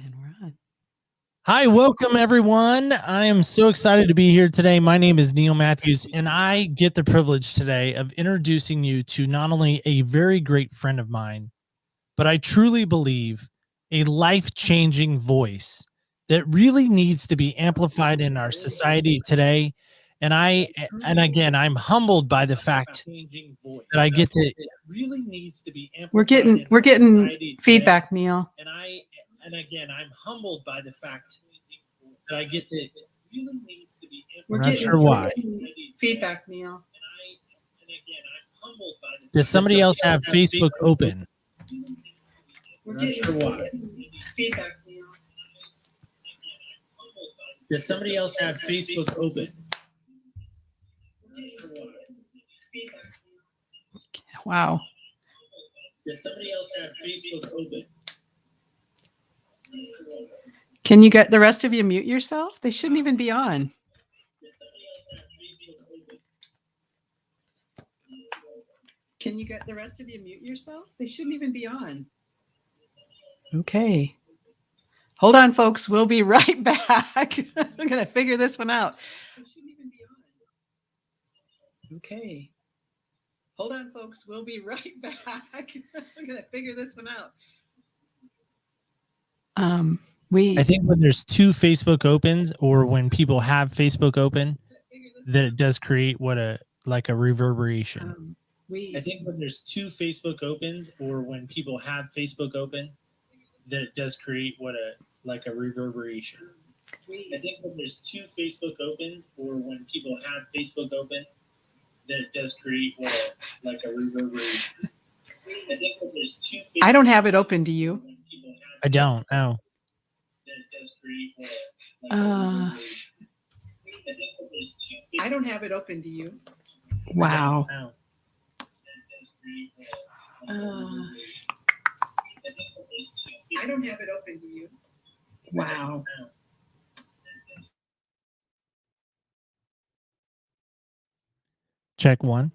And we're on. Hi, welcome everyone. I am so excited to be here today. My name is Neil Matthews, and I get the privilege today of introducing you to not only a very great friend of mine, but I truly believe a life-changing voice that really needs to be amplified in our society today. And again, I'm humbled by the fact that I get to really needs to be amplified. We're getting feedback, Neil. And I'm humbled by the fact that I get to really needs to be. We're not getting sure why. feedback, Neil. I'm humbled by the. Does somebody else have Facebook open? We're Not sure why. feedback, Neil. Does somebody else have Facebook open? Wow. Does somebody else have Facebook open? Can you get the rest of you mute yourself? They shouldn't even be on. Can you get the rest of you mute yourself? They shouldn't even be on. Okay. Hold on, folks. We'll be right back. I'm going to figure this one out. They shouldn't even be on. Okay. Hold on, folks. We'll be right back. I'm going to figure this one out. I think when there's two Facebook opens, or when people have Facebook open, that it does create like a reverberation. I think when there's two Facebook opens, or when people have Facebook open, that it does create like a reverberation. I think when there's two Facebook opens, or when people have Facebook open, that it does create like a reverberation. I think when there's two. I don't have it open. Do you? I don't. No. I don't have it open. Do you? Wow. I don't have it open. Do you? Wow. Check one.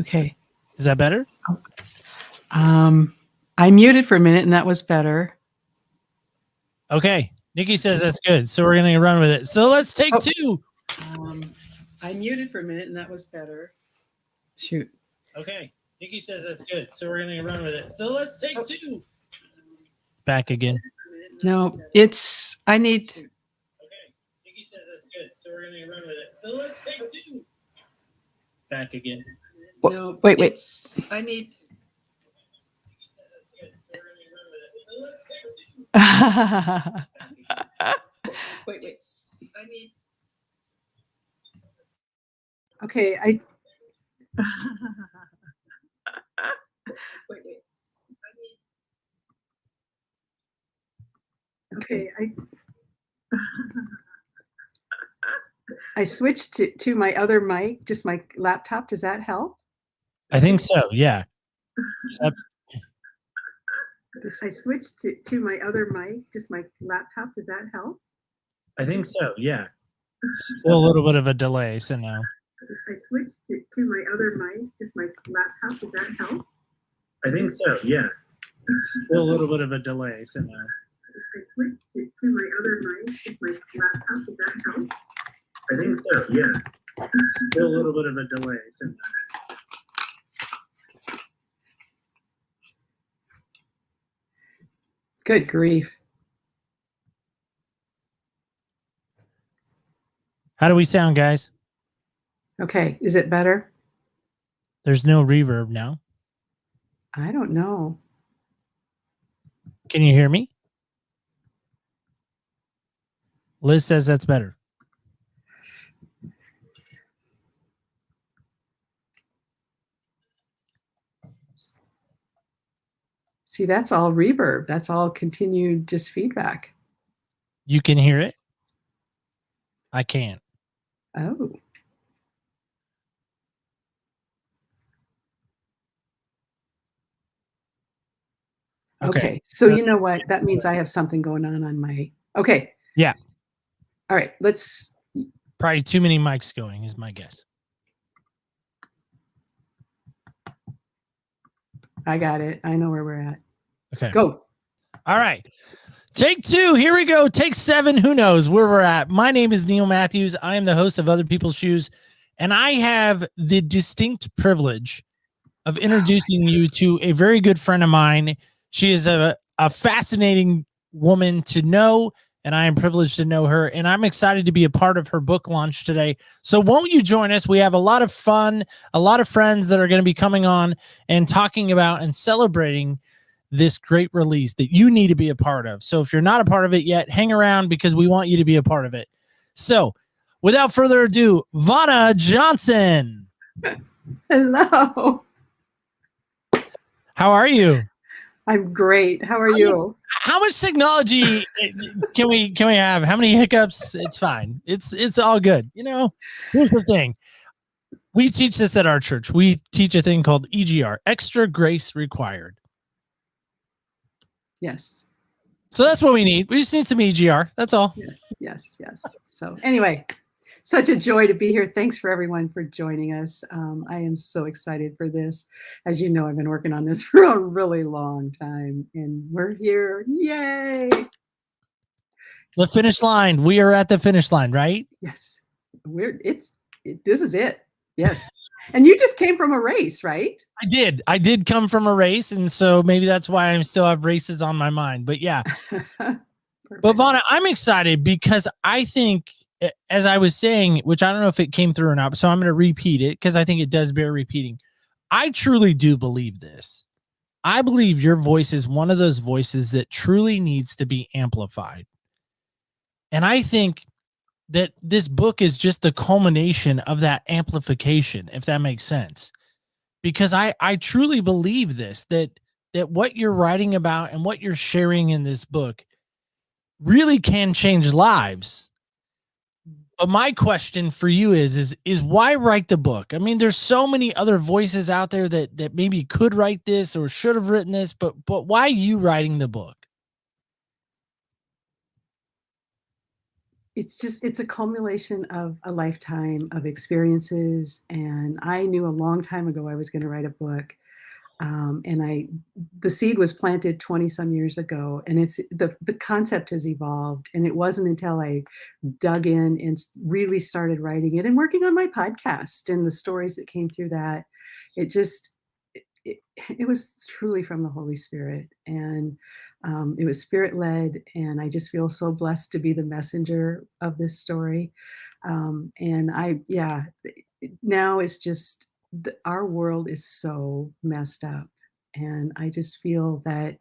Okay. Is that better? I muted for a minute and that was better. Okay. Nikki says that's good. So we're going to run with it. So let's take two. I muted for a minute and that was better. Shoot. Okay. Nikki says that's good. So we're going to run with it. So let's take two. Back again. No, I need. Okay. Nikki says that's good. So we're going to run with it. So let's take two. Back again. No, wait. I need. Wait. I need. Okay, wait. Okay, I switched to my other mic, just my laptop. Does that help? I think so. Yeah. I switched to my other mic, just my laptop. Does that help? I think so. Yeah. Still a little bit of a delay. So now. I switched to my other mic, just my laptop. Does that help? I think so. Yeah. Still a little bit of a delay. So now. I switched to my other mic, just my laptop. Does that help? I think so. Yeah. Still a little bit of a delay. So now. Good grief. How do we sound, guys? Okay. Is it better? There's no reverb now. I don't know. Can you hear me? Liz says that's better. See, that's all reverb. That's all continued just feedback. You can hear it? I can't. Oh. Okay. So you know what? That means I have something going on my. Okay. Yeah. All right, let's. Probably too many mics going is my guess. I got it. I know where we're at. Okay. Go. All right. Take 2. Here we go. Take 7. Who knows where we're at? My name is Neil Matthews. I am the host of Other People's Shoes, and I have the distinct privilege of introducing you to a very good friend of mine. She is a fascinating woman to know, and I am privileged to know her, and I'm excited to be a part of her book launch today. So won't you join us? We have a lot of fun, a lot of friends that are going to be coming on and talking about and celebrating this great release that you need to be a part of. So if you're not a part of it yet, hang around because we want you to be a part of it. So without further ado, Vanna Johnson. Hello. How are you? I'm great. How are you? How much technology can we have? How many hiccups? It's fine. It's all good. You know, here's the thing. We teach this at our church. We teach a thing called EGR, extra grace required. Yes. So that's what we need. We just need some EGR. That's all. Yes. So anyway, such a joy to be here. Thanks for everyone for joining us. I am so excited for this. As you know, I've been working on this for a really long time, and we're here. Yay! The finish line. We are at the finish line, right? Yes. This is it. Yes. And you just came from a race, right? I did come from a race, and so maybe that's why I still have races on my mind. But yeah. But Vanna, I'm excited because I think, as I was saying, which I don't know if it came through or not, so I'm going to repeat it because I think it does bear repeating. I truly do believe this. I believe your voice is one of those voices that truly needs to be amplified. And I think that this book is just the culmination of that amplification, if that makes sense. Because I truly believe this, that what you're writing about and what you're sharing in this book really can change lives. But my question for you is why write the book? I mean, there's so many other voices out there that maybe could write this or should have written this, but why are you writing the book? It's a culmination of a lifetime of experiences. And I knew a long time ago I was going to write a book. And the seed was planted 20 some years ago, and the concept has evolved. And it wasn't until I dug in and really started writing it and working on my podcast and the stories that came through that, it was truly from the Holy Spirit. And it was spirit led. And I just feel so blessed to be the messenger of this story. Now it's just, our world is so messed up, and I just feel that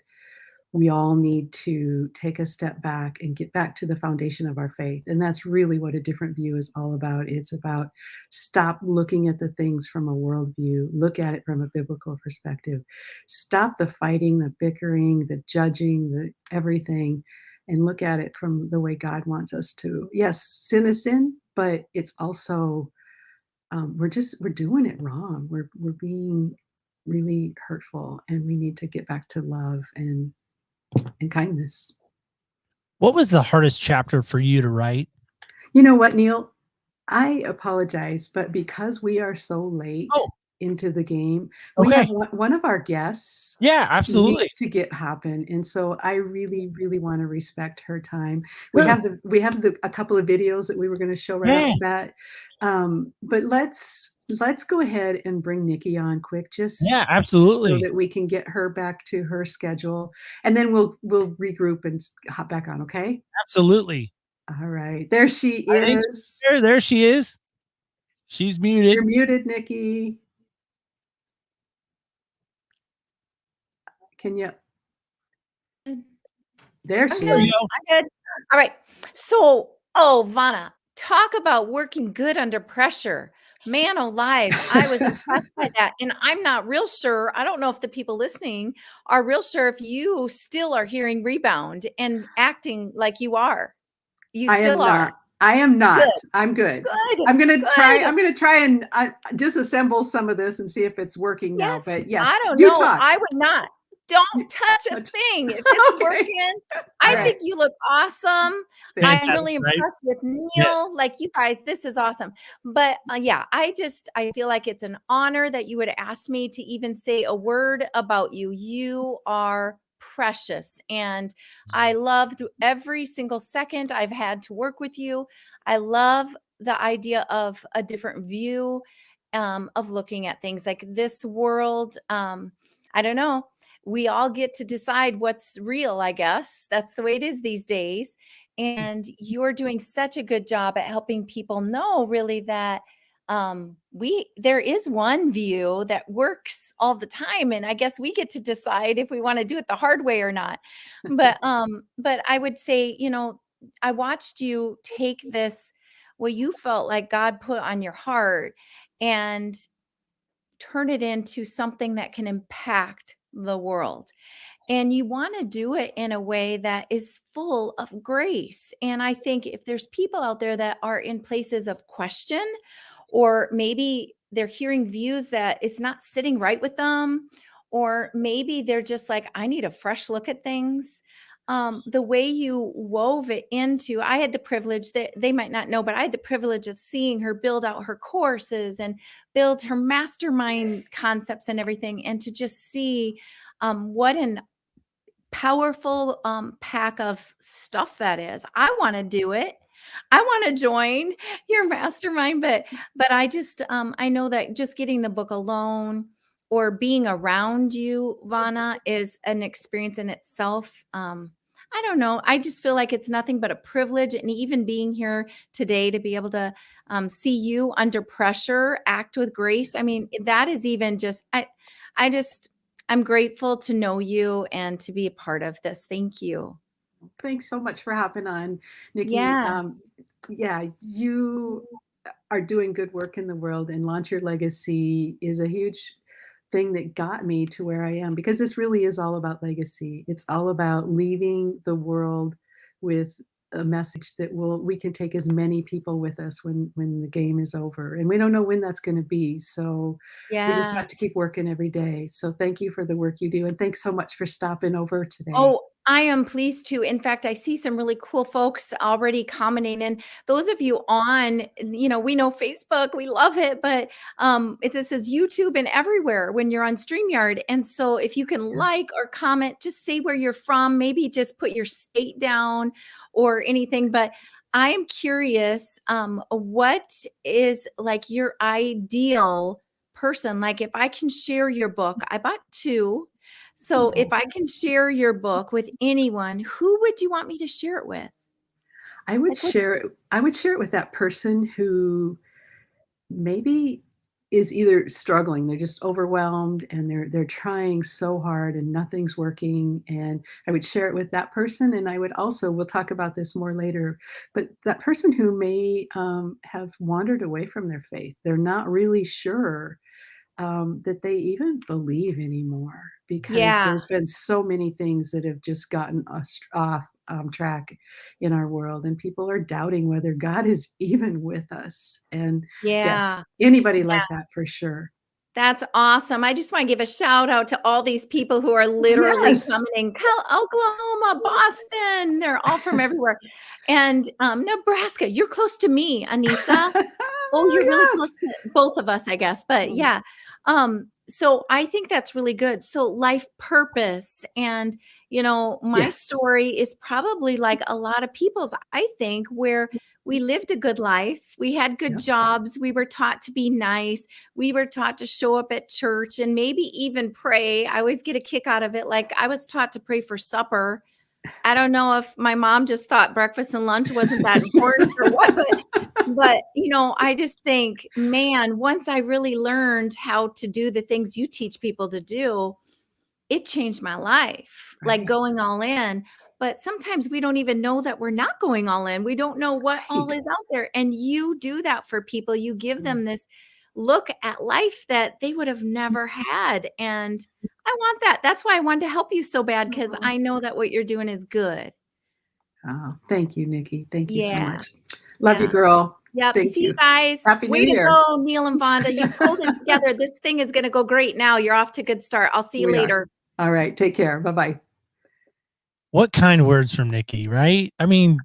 we all need to take a step back and get back to the foundation of our faith. And that's really what A Different View is all about. It's about stop looking at the things from a worldview, look at it from a biblical perspective, stop the fighting, the bickering, the judging, the everything, and look at it from the way God wants us to. Yes, sin is sin, but it's also we're doing it wrong. We're being really hurtful, and we need to get back to love and kindness. What was the hardest chapter for you to write? You know what, Neil? I apologize, but because we are so late into the game, we have one of our guests. Yeah, absolutely. Needs to get happen, and so I really, really want to respect her time. We have a couple of videos that we were going to show right off the bat, but let's go ahead and bring Nikki on quick, absolutely, so that we can get her back to her schedule, and then we'll regroup and hop back on. Okay? Absolutely. All right, there she is. There she is. She's muted. You're muted, Nikki. Can you? There she is. I'm good. All right. So, Vanna, talk about working good under pressure. Man alive, I was impressed by that. And I'm not real sure. I don't know if the people listening are real sure if you still are hearing rebound and acting like you are. You still are. I am not. Good. I'm good. I'm gonna try and disassemble some of this and see if it's working now. But yes, I don't know. I would not. Don't touch a thing. If it's working, I I right. think you look awesome. I'm Fantastic, really right? impressed with Neil. Yes. Like, you guys, this is awesome. But yeah, I feel like it's an honor that you would ask me to even say a word about you. You are precious. And I loved every single second I've had to work with you. I love the idea of a different view of looking at things like this world. I don't know. We all get to decide what's real, I guess. That's the way it is these days. And you're doing such a good job at helping people know really that there is one view that works all the time. And I guess we get to decide if we want to do it the hard way or not. But I would say, you know, I watched you take this, what you felt like God put on your heart, and turn it into something that can impact the world. And you want to do it in a way that is full of grace. And I think if there's people out there that are in places of question, or maybe they're hearing views that it's not sitting right with them, or maybe they're just like, I need a fresh look at things. The way you wove it into, I had the privilege, that they might not know, but I had the privilege of seeing her build out her courses and build her mastermind concepts and everything. And to just see what an powerful pack of stuff that is. I want to do it. I want to join your mastermind, but I just I know that just getting the book alone or being around you, Vana, is an experience in itself. I don't know. I just feel like it's nothing but a privilege, and even being here today to be able to see you under pressure, act with grace. I mean, that is even just I'm grateful to know you and to be a part of this. Thank you. Thanks so much for hopping on, Nikki. Yeah. Yeah, you are doing good work in the world, and Launch Your Legacy is a huge thing that got me to where I am, because this really is all about legacy. It's all about leaving the world with a message that we can take as many people with us when the game is over, and we don't know when that's going to be. So we just Yeah. have to keep working every day. So thank you for the work you do, and thanks so much for stopping over today. Oh, I am pleased to. In fact, I see some really cool folks already commenting. And those of you on, you know, we know Facebook, we love it, but this is YouTube and everywhere when you're on Streamyard. And so if you can like or comment, just say where you're from, maybe just put your state down or anything. But I am curious, what is like your ideal person? Like, if I can share your book, I bought 2. So if I can share your book with anyone, who would you want me to share it with? I would share it with that person who maybe is either struggling, they're just overwhelmed, and they're trying so hard and nothing's working. And I would share it with that person. And I would also, we'll talk about this more later, but that person who may have wandered away from their faith, they're not really sure that they even believe anymore, because there's been so many things that have just gotten us off track in our world, and people are doubting whether God is even with us. And yes, anybody like that for sure. That's awesome. I just want to give a shout out to all these people who are literally coming, Oklahoma, Boston, they're all from everywhere. And Nebraska, you're close to me, Anissa. Oh, you're really close to both of us, I guess. But yeah. So I think that's really good. So life purpose. And, you know, my story is probably like a lot of people's, I think, where we lived a good life. We had good jobs. We were taught to be nice. We were taught to show up at church and maybe even pray. I always get a kick out of it. Like, I was taught to pray for supper. I don't know if my mom just thought breakfast and lunch wasn't that important or what, but you know, I just think, man, once I really learned how to do the things you teach people to do, it changed my life, like going all in. But sometimes we don't even know that we're not going all in. We don't know what all is out there. And you do that for people. You give them this look at life that they would have never had. And I want that. That's why I wanted to help you so bad, because I know that what you're doing is good. Oh, thank you, Nikki. Thank you so much. Love you, girl. Yep. Thank See you guys. Happy Way New to Year. go, Neil and Vonda. You pulled it together. This thing is going to go great now. You're off to a good start. I'll see you later. All right. Take care. Bye-bye. What kind words from Nikki, right? I mean,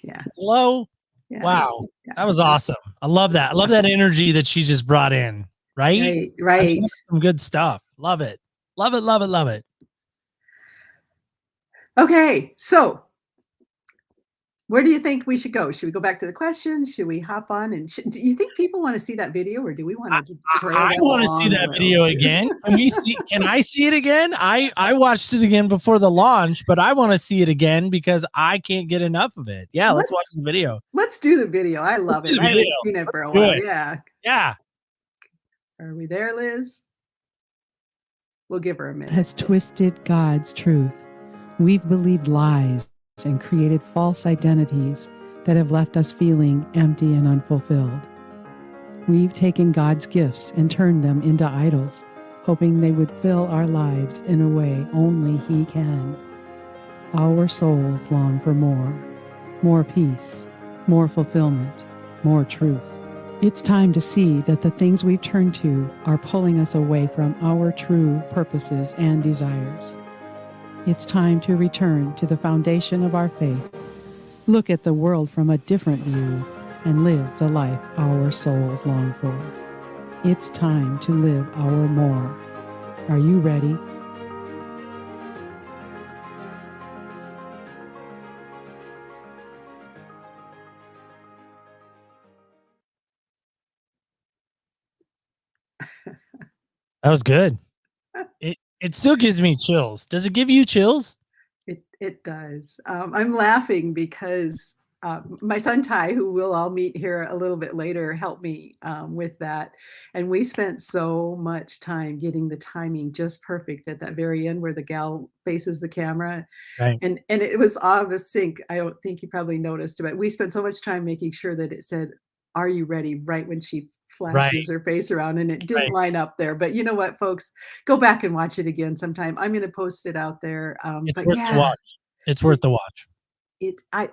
Yeah. hello. Yeah. Wow. Yeah. That was awesome. I love that. I love that energy that she just brought in. Right. Right. I mean, that's some good stuff. Love it. Love it. Love it. Love it. Okay. So where do you think we should go? Should we go back to the questions? Should we hop on? And do you think people want to see that video, or do we want to trail I want to see that video again. Can I see it again? I watched it again before the launch, but I want to see it again because I can't get enough of it. Yeah, let's watch the video. Let's do the video. I love it. I haven't seen it for a while. Yeah. Yeah. Are we there, Liz? We'll give her a minute. Has twisted God's truth. We've believed lies and created false identities that have left us feeling empty and unfulfilled. We've taken God's gifts and turned them into idols, hoping they would fill our lives in a way only He can. Our souls long for more peace, more fulfillment, more truth. It's time to see that the things we've turned to are pulling us away from our true purposes and desires. It's time to return to the foundation of our faith, look at the world from a different view, and live the life our souls long for. It's time to live our more. Are you ready? That was good. It still gives me chills. Does it give you chills? It does. I'm laughing because my son Ty, who we'll all meet here a little bit later, helped me with that. And we spent so much time getting the timing just perfect at that very end where the gal faces the camera. Right. And it was out of sync. I don't think you probably noticed, but we spent so much time making sure that it said, "Are you ready?" right when she flashes her face around, and it didn't line up there. But you know what, folks, go back and watch it again sometime. I'm going to post it out there. It's worth the watch. It's worth the watch.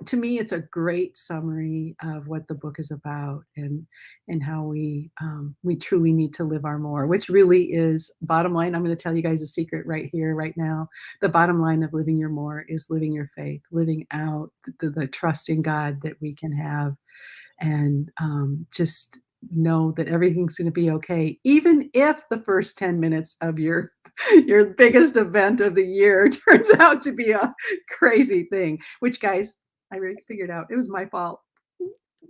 To me, it's a great summary of what the book is about and how we truly need to live our more, which really is bottom line. I'm going to tell you guys a secret right here, right now. The bottom line of living your more is living your faith, living out the trust in God that we can have, and just know that everything's going to be okay, even if the first 10 minutes of your biggest event of the year turns out to be a crazy thing, which, guys, I already figured out it was my fault.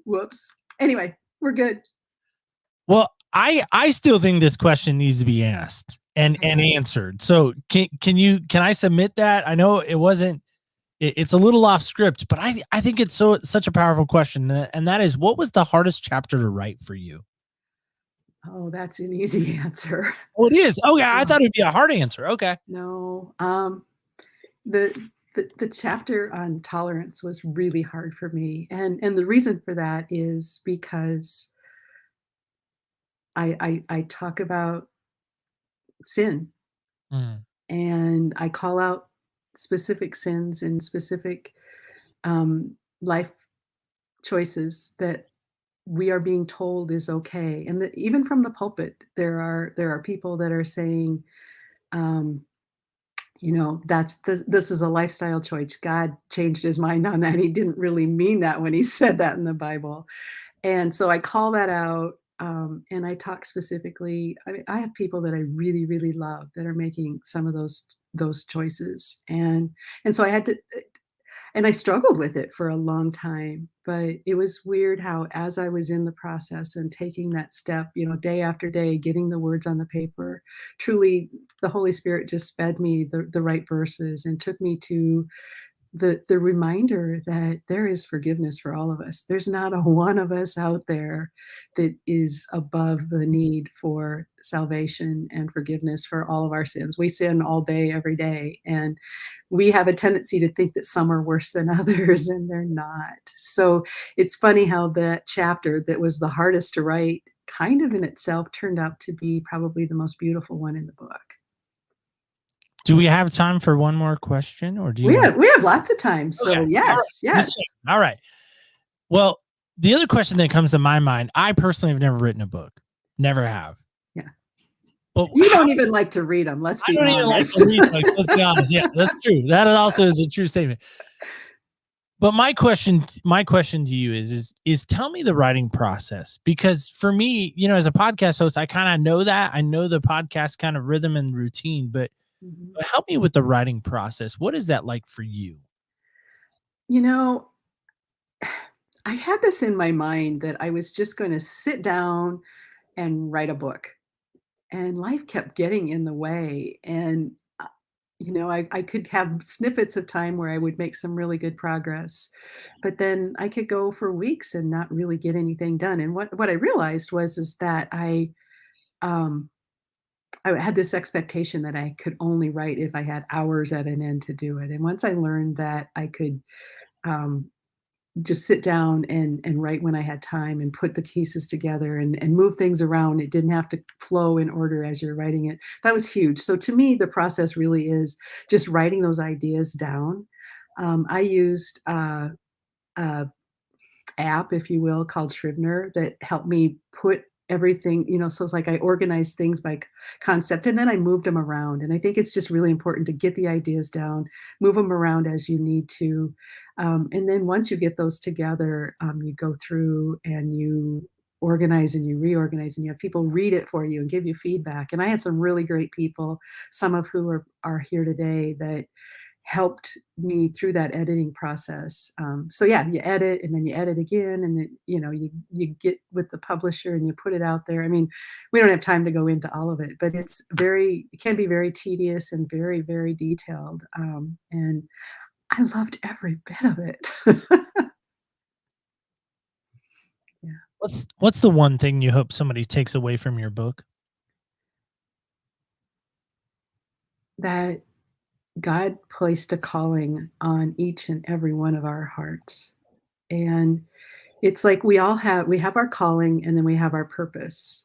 Whoops. Anyway, we're good. Well, I still think this question needs to be asked and answered. So can I submit that? I know it wasn't, it's a little off script, but I think it's such a powerful question. And that is, what was the hardest chapter to write for you? Oh, that's an easy answer. Oh, it is. Oh, yeah. I thought it'd be a hard answer. Okay. No. The chapter on tolerance was really hard for me. And the reason for that is because I talk about sin, and I call out specific sins and specific life choices that we are being told is okay. And that even from the pulpit, there are people that are saying, this is a lifestyle choice. God changed his mind on that. He didn't really mean that when he said that in the Bible. And so I call that out. And I talk specifically, I have people that I really, really love that are making some of those choices. And so I had to, and I struggled with it for a long time, but it was weird how, as I was in the process and taking that step, day after day, getting the words on the paper, truly the Holy Spirit just fed me the right verses and took me to the reminder that there is forgiveness for all of us. There's not a one of us out there that is above the need for salvation and forgiveness for all of our sins. We sin all day, every day, and we have a tendency to think that some are worse than others, and they're not. So it's funny how that chapter that was the hardest to write kind of in itself turned out to be probably the most beautiful one in the book. Do we have time for one more question, or do you? We have lots of time. So okay. Yes. All right. Well, the other question that comes to my mind, I personally have never written a book. Never have. Yeah. But you don't even like to read them. Let's be honest. Even like to read books. Let's be honest. Yeah, that's true. That also is a true statement. But my question to you is tell me the writing process, because for me, as a podcast host, I kind of know that. I know the podcast kind of rhythm and routine, but help me with the writing process. What is that like for you? I had this in my mind that I was just going to sit down and write a book, and life kept getting in the way. And I could have snippets of time where I would make some really good progress, but then I could go for weeks and not really get anything done. And what I realized is that I had this expectation that I could only write if I had hours at an end to do it. And once I learned that I could just sit down and write when I had time and put the pieces together and move things around, it didn't have to flow in order as you're writing it. That was huge. So to me, the process really is just writing those ideas down. I used a app, if you will, called Scrivener that helped me put everything, so it's like I organized things by concept, and then I moved them around. And I think it's just really important to get the ideas down, move them around as you need to. And then once you get those together, you go through and you organize and you reorganize, and you have people read it for you and give you feedback. And I had some really great people, some of who are here today, that helped me through that editing process. So yeah, you edit and then you edit again, and then you get with the publisher and you put it out there. I mean, we don't have time to go into all of it, but it can be very tedious and very, very detailed. And I loved every bit of it. Yeah. What's the one thing you hope somebody takes away from your book? That God placed a calling on each and every one of our hearts. And it's like we have our calling, and then we have our purpose.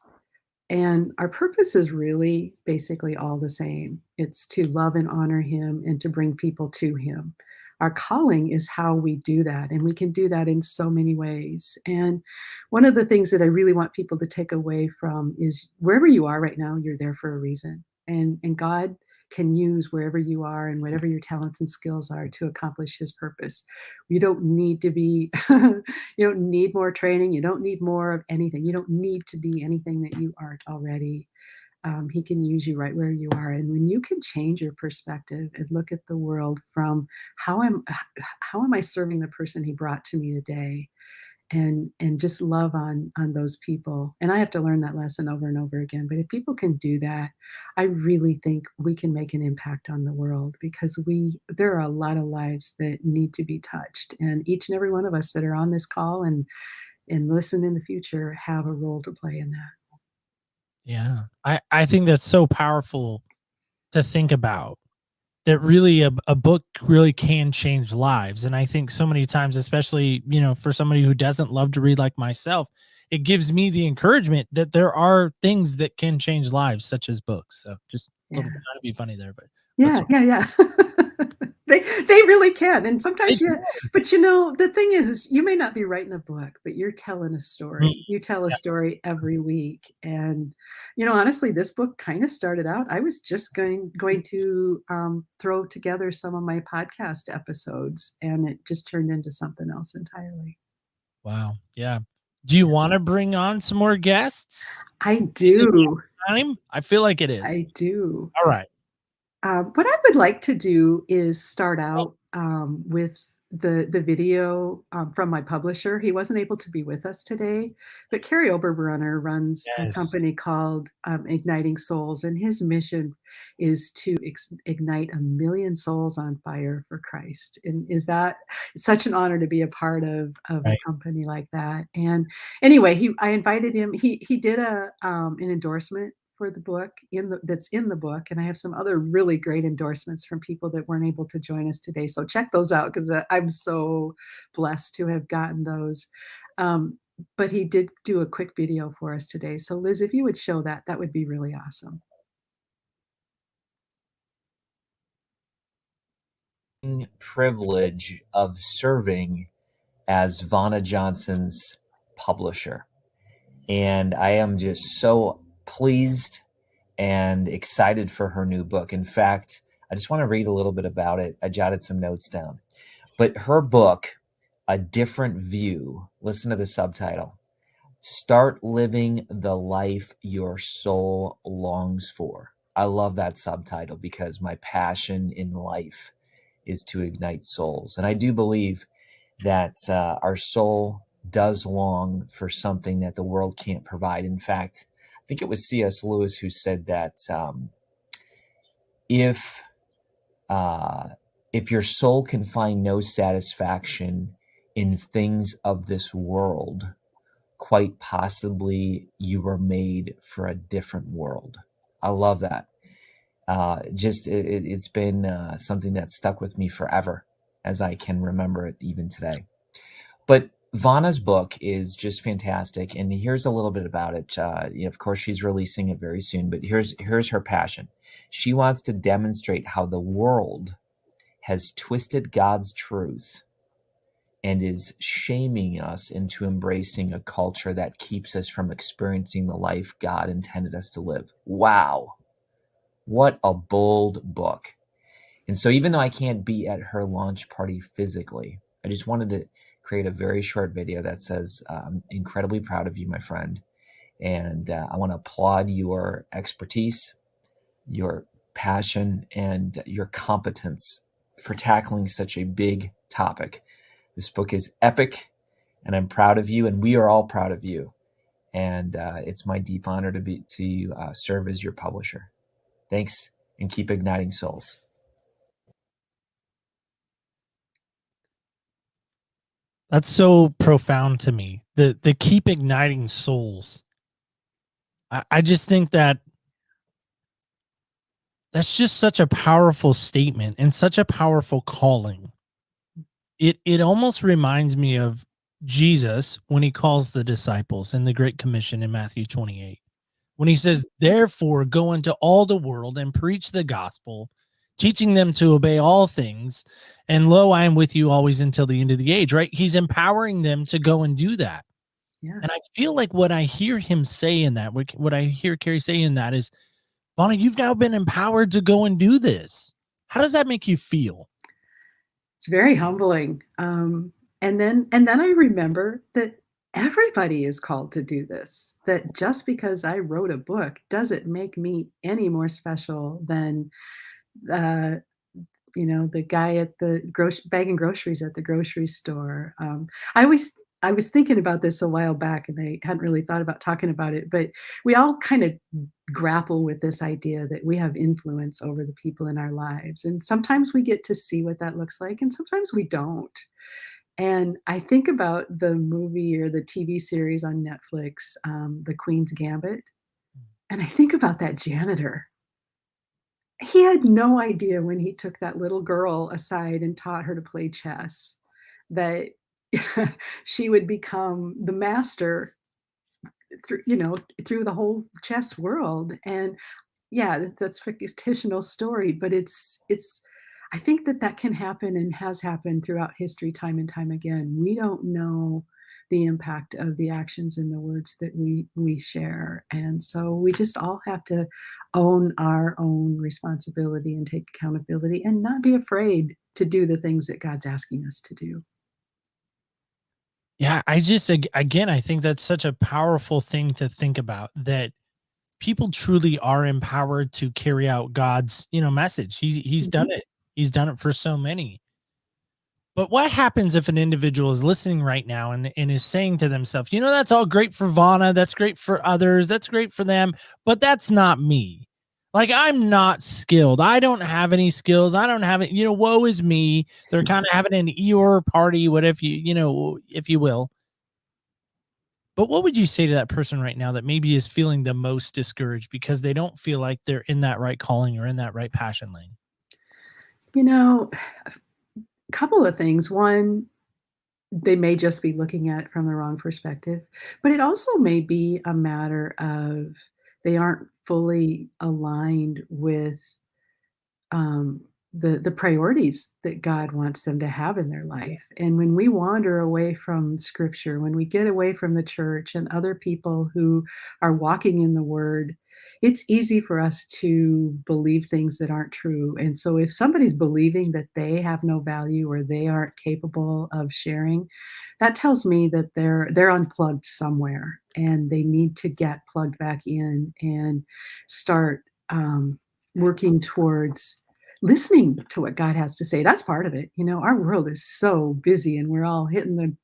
And our purpose is really basically all the same. It's to love and honor him and to bring people to him. Our calling is how we do that. And we can do that in so many ways. And one of the things that I really want people to take away from is wherever you are right now, you're there for a reason. And God can use wherever you are and whatever your talents and skills are to accomplish his purpose. You don't need to be, you don't need more training. You don't need more of anything. You don't need to be anything that you aren't already. He can use you right where you are. And when you can change your perspective and look at the world from how am I serving the person he brought to me today, and just love on those people. And I have to learn that lesson over and over again. But if people can do that, I really think we can make an impact on the world, because there are a lot of lives that need to be touched. And each and every one of us that are on this call and listen in the future have a role to play in that. Yeah. I think that's so powerful to think about, that really a book really can change lives. And I think so many times, especially, for somebody who doesn't love to read like myself, it gives me the encouragement that there are things that can change lives, such as books. So just a little bit trying to be funny there, but yeah. They really can. And sometimes, but the thing is you may not be writing a book, but you're telling a story. You tell a story every week. And, honestly, this book kind of started out, I was just going to throw together some of my podcast episodes, and it just turned into something else entirely. Wow. Yeah. Do you want to bring on some more guests? I do. Time? I feel like it is. I do. All right. What I would like to do is start out with the video from my publisher. He wasn't able to be with us today, but Carrie Oberbrunner runs a company called Igniting Souls, and his mission is to ignite 1 million souls on fire for Christ. And it's such an honor to be a part of a company like that. And anyway, I invited him. He did an endorsement for the book that's in the book. And I have some other really great endorsements from people that weren't able to join us today. So check those out, because I'm so blessed to have gotten those. But he did do a quick video for us today. So Liz, if you would show that would be really awesome. Privilege of serving as Vonna Johnson's publisher. And I am just so pleased and excited for her new book. In fact, I just want to read a little bit about it. I jotted some notes down. But her book, A Different View, listen to the subtitle. Start living the life your soul longs for. I love that subtitle because my passion in life is to ignite souls. And I do believe that our soul does long for something that the world can't provide. In fact, I think it was C.S. Lewis who said that if your soul can find no satisfaction in things of this world, quite possibly you were made for a different world. I love that. It's been something that stuck with me forever, as I can remember it even today. But Vanna's book is just fantastic, and here's a little bit about it. Of course, she's releasing it very soon, but here's her passion. She wants to demonstrate how the world has twisted God's truth and is shaming us into embracing a culture that keeps us from experiencing the life God intended us to live. Wow. What a bold book. And so even though I can't be at her launch party physically, I just wanted to create a very short video that says, I'm incredibly proud of you, my friend. And I want to applaud your expertise, your passion, and your competence for tackling such a big topic. This book is epic, and I'm proud of you, and we are all proud of you. And it's my deep honor to serve as your publisher. Thanks, and keep igniting souls. That's so profound to me. The keep igniting souls. I just think that's just such a powerful statement and such a powerful calling. It almost reminds me of Jesus when he calls the disciples in the Great Commission in Matthew 28. When he says, therefore, go into all the world and preach the gospel, teaching them to obey all things. And lo, I am with you always until the end of the age, right? He's empowering them to go and do that. Yeah. And I feel like what I hear him say in that, what I hear Carrie say in that is, Vanna, you've now been empowered to go and do this. How does that make you feel? It's very humbling. And then I remember that everybody is called to do this, that just because I wrote a book doesn't make me any more special than, the guy at the bagging groceries at the grocery store. I was thinking about this a while back, and I hadn't really thought about talking about it, but we all kind of grapple with this idea that we have influence over the people in our lives. And sometimes we get to see what that looks like, and sometimes we don't. And I think about the movie or the TV series on Netflix, The Queen's Gambit. And I think about that janitor. He had no idea when he took that little girl aside and taught her to play chess that she would become the master through the whole chess world. And yeah, that's a fictional story, but it's I think that can happen and has happened throughout history time and time again. We don't know the impact of the actions and the words that we share. And so we just all have to own our own responsibility and take accountability and not be afraid to do the things that God's asking us to do. Yeah, I think that's such a powerful thing to think about, that people truly are empowered to carry out God's, message. He's done it. He's done it for so many. But what happens if an individual is listening right now and is saying to themselves, that's all great for Vanna, that's great for others, that's great for them, but that's not me. Like, I'm not skilled. I don't have any skills. I don't have it. Woe is me. They're kind of having an Eeyore party, if you will. But what would you say to that person right now that maybe is feeling the most discouraged because they don't feel like they're in that right calling or in that right passion lane? A couple of things. One, they may just be looking at it from the wrong perspective, but it also may be a matter of they aren't fully aligned with the priorities that God wants them to have in their life. And when we wander away from Scripture, when we get away from the church and other people who are walking in the Word, it's easy for us to believe things that aren't true. And so if somebody's believing that they have no value or they aren't capable of sharing, that tells me that they're unplugged somewhere and they need to get plugged back in and start working towards listening to what God has to say. That's part of it. Our world is so busy and we're all hitting the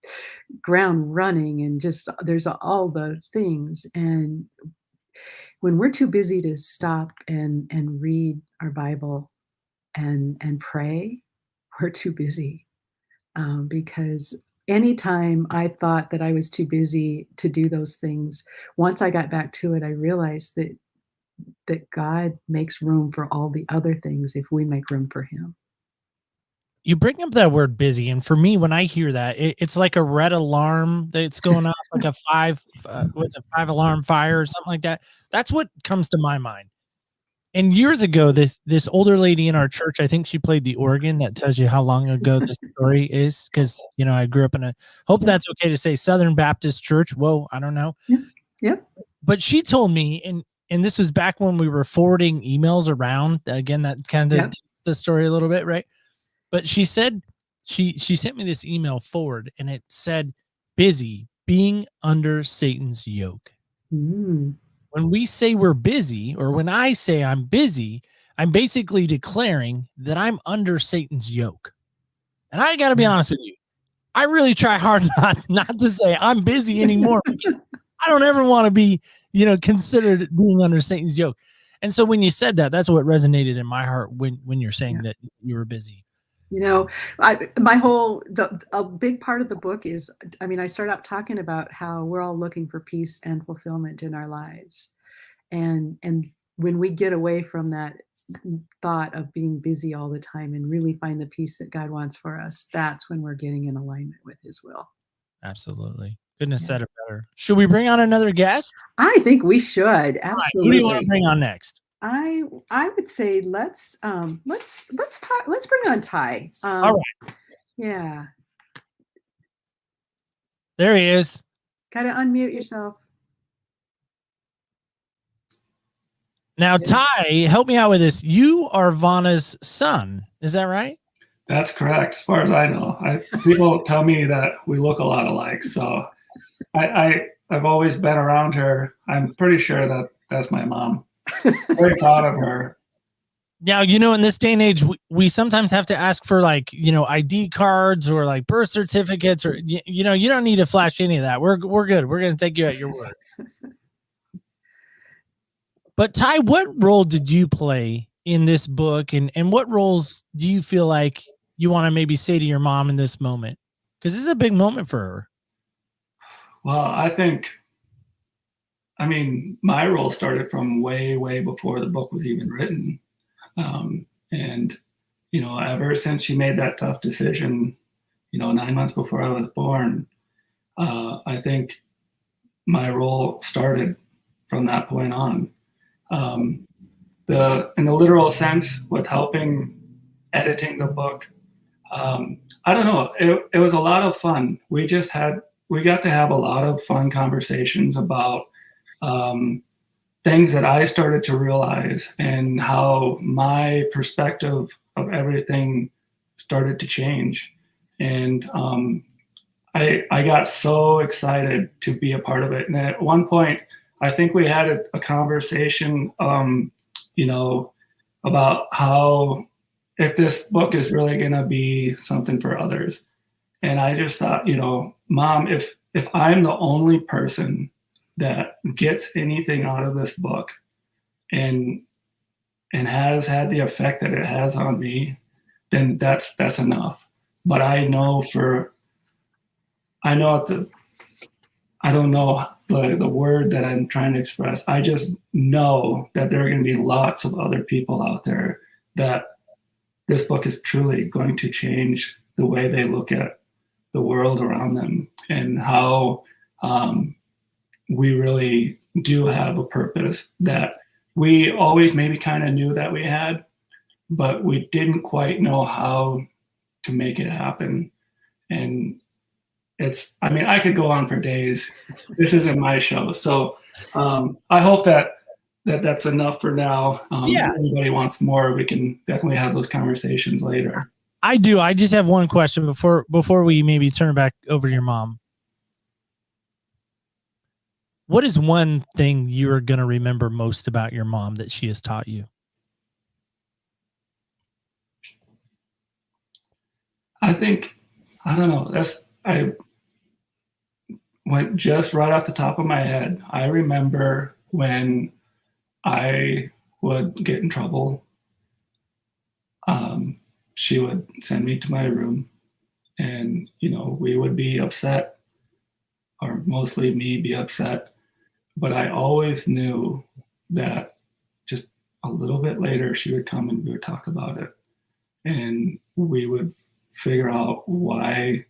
ground running and just there's all the things. And when we're too busy to stop and read our Bible and pray, we're too busy. Because anytime I thought that I was too busy to do those things, once I got back to it, I realized that God makes room for all the other things if we make room for him. You bring up that word busy, and for me, when I hear that, it's like a red alarm that's going off, like a 5-alarm fire or something like that. That's what comes to my mind. And years ago, this older lady in our church, I think she played the organ. That tells you how long ago this story is, because I grew up in hope that's okay to say, Southern Baptist church. Whoa, I don't know. Yep. But she told me, and this was back when we were forwarding emails around. Again, that kind of tells the story a little bit, right? But she said she sent me this email forward, and it said, busy, being under Satan's yoke. When we say we're busy, or when I say I'm busy, I'm basically declaring that I'm under Satan's yoke. And I got to be honest with you, I really try hard not to say I'm busy anymore, because I don't ever want to be, considered being under Satan's yoke. And so when you said that, that's what resonated in my heart when you're saying that you were busy. A big part of the book is, I start out talking about how we're all looking for peace and fulfillment in our lives. And when we get away from that thought of being busy all the time and really find the peace that God wants for us, that's when we're getting in alignment with his will. Absolutely. Couldn't have said it better. Should we bring on another guest? I think we should. Absolutely. Right, who do you want to bring on next? I would say let's talk. Let's bring on Ty. All right. Yeah. There he is. Gotta unmute yourself. Now, Ty, help me out with this. You are Vanna's son. Is that right? That's correct. As far as I know, people tell me that we look a lot alike. So I've always been around her. I'm pretty sure that that's my mom. Very proud of her. Now, in this day and age, we sometimes have to ask for ID cards or like birth certificates, or you don't need to flash any of that. We're good. We're going to take you at your word. But Ty, what role did you play in this book, and what roles do you feel like you want to maybe say to your mom in this moment? Because this is a big moment for her. Well, I think, my role started from way, way before the book was even written. And ever since she made that tough decision, 9 months before I was born, I think my role started from that point on. In the literal sense, with helping editing the book, I don't know, it was a lot of fun. We got to have a lot of fun conversations about things that I started to realize and how my perspective of everything started to change. And I got so excited to be a part of it. And at one point, I think we had a conversation, about how, if this book is really going to be something for others. And I just thought, Mom, if I'm the only person that gets anything out of this book and has had the effect that it has on me, then that's enough. But I don't know the word that I'm trying to express. I just know that there are going to be lots of other people out there that this book is truly going to change the way they look at the world around them, and how we really do have a purpose that we always maybe kind of knew that we had, but we didn't quite know how to make it happen. And I could go on for days. This isn't my show. So I hope that that's enough for now. Yeah. If anybody wants more, we can definitely have those conversations later. I do. I just have one question before we maybe turn it back over to your mom. What is one thing you're going to remember most about your mom that she has taught you? I think, I don't know, I went just right off the top of my head. I remember when I would get in trouble, she would send me to my room, and, you know, we would be upset, or mostly me be upset. But I always knew that just a little bit later, she would come and we would talk about it. And we would figure out why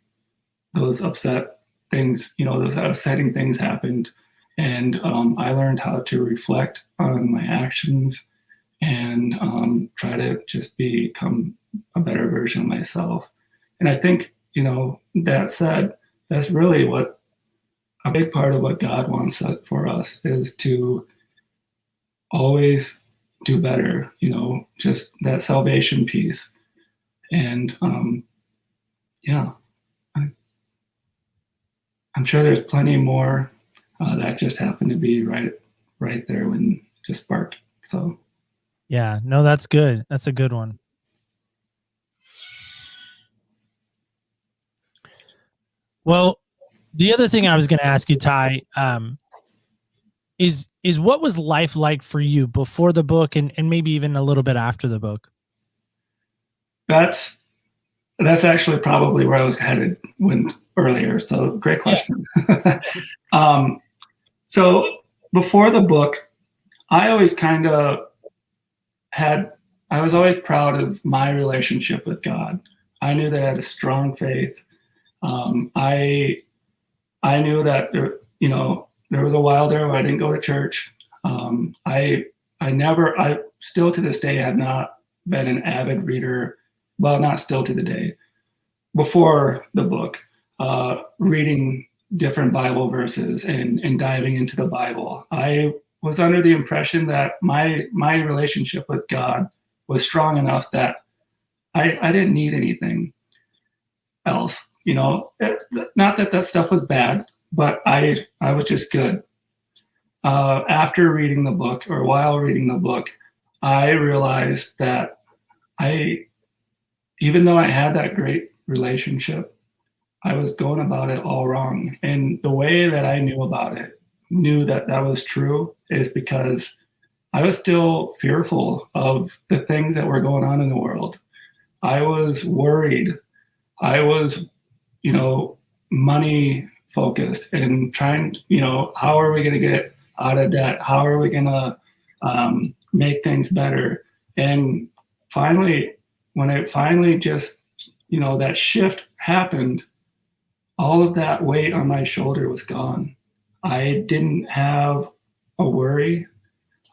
those upset things, you know, those upsetting things happened. And I learned how to reflect on my actions and try to just become a better version of myself. And I think, you know, that said, that's really what a big part of what God wants for us is to always do better, you know, just that salvation piece. And yeah, I'm sure there's plenty more that just happened to be right there when just sparked. So yeah, no, that's good. That's a good one. Well, the other thing I was going to ask you, Ty, is what was life like for you before the book and maybe even a little bit after the book? that's actually probably where I was headed earlier. So great question. Yeah. So before the book, I always kind of I was always proud of my relationship with God. I knew that I had a strong faith. I knew that there was a while there where I didn't go to church. I still to this day have not been an avid reader. Well, not still to the day. Before the book, reading different Bible verses and diving into the Bible, I was under the impression that my relationship with God was strong enough that I didn't need anything else. You know, not that stuff was bad, but I was just good. After reading the book, or while reading the book, I realized that even though I had that great relationship, I was going about it all wrong. And the way that I knew that was true, is because I was still fearful of the things that were going on in the world. I was worried. I was, money focused and trying, how are we going to get out of debt? How are we going to make things better? And finally, when it finally just, that shift happened, all of that weight on my shoulder was gone. I didn't have a worry.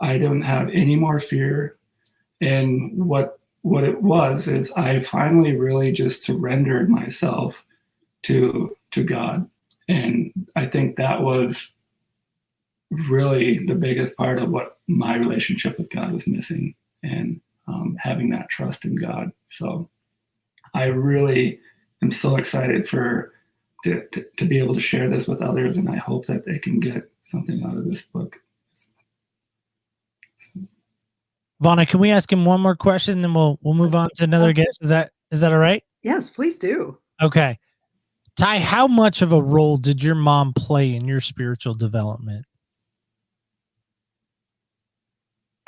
I didn't have any more fear. And what it was is I finally really just surrendered myself to God. And I think that was really the biggest part of what my relationship with God was missing, and having that trust in God. So I really am so excited to be able to share this with others, and I hope that they can get something out of this book. Vonna, can we ask him one more question, then we'll move on to another guest? Is that all right? Yes, please do. Okay. Ty, how much of a role did your mom play in your spiritual development?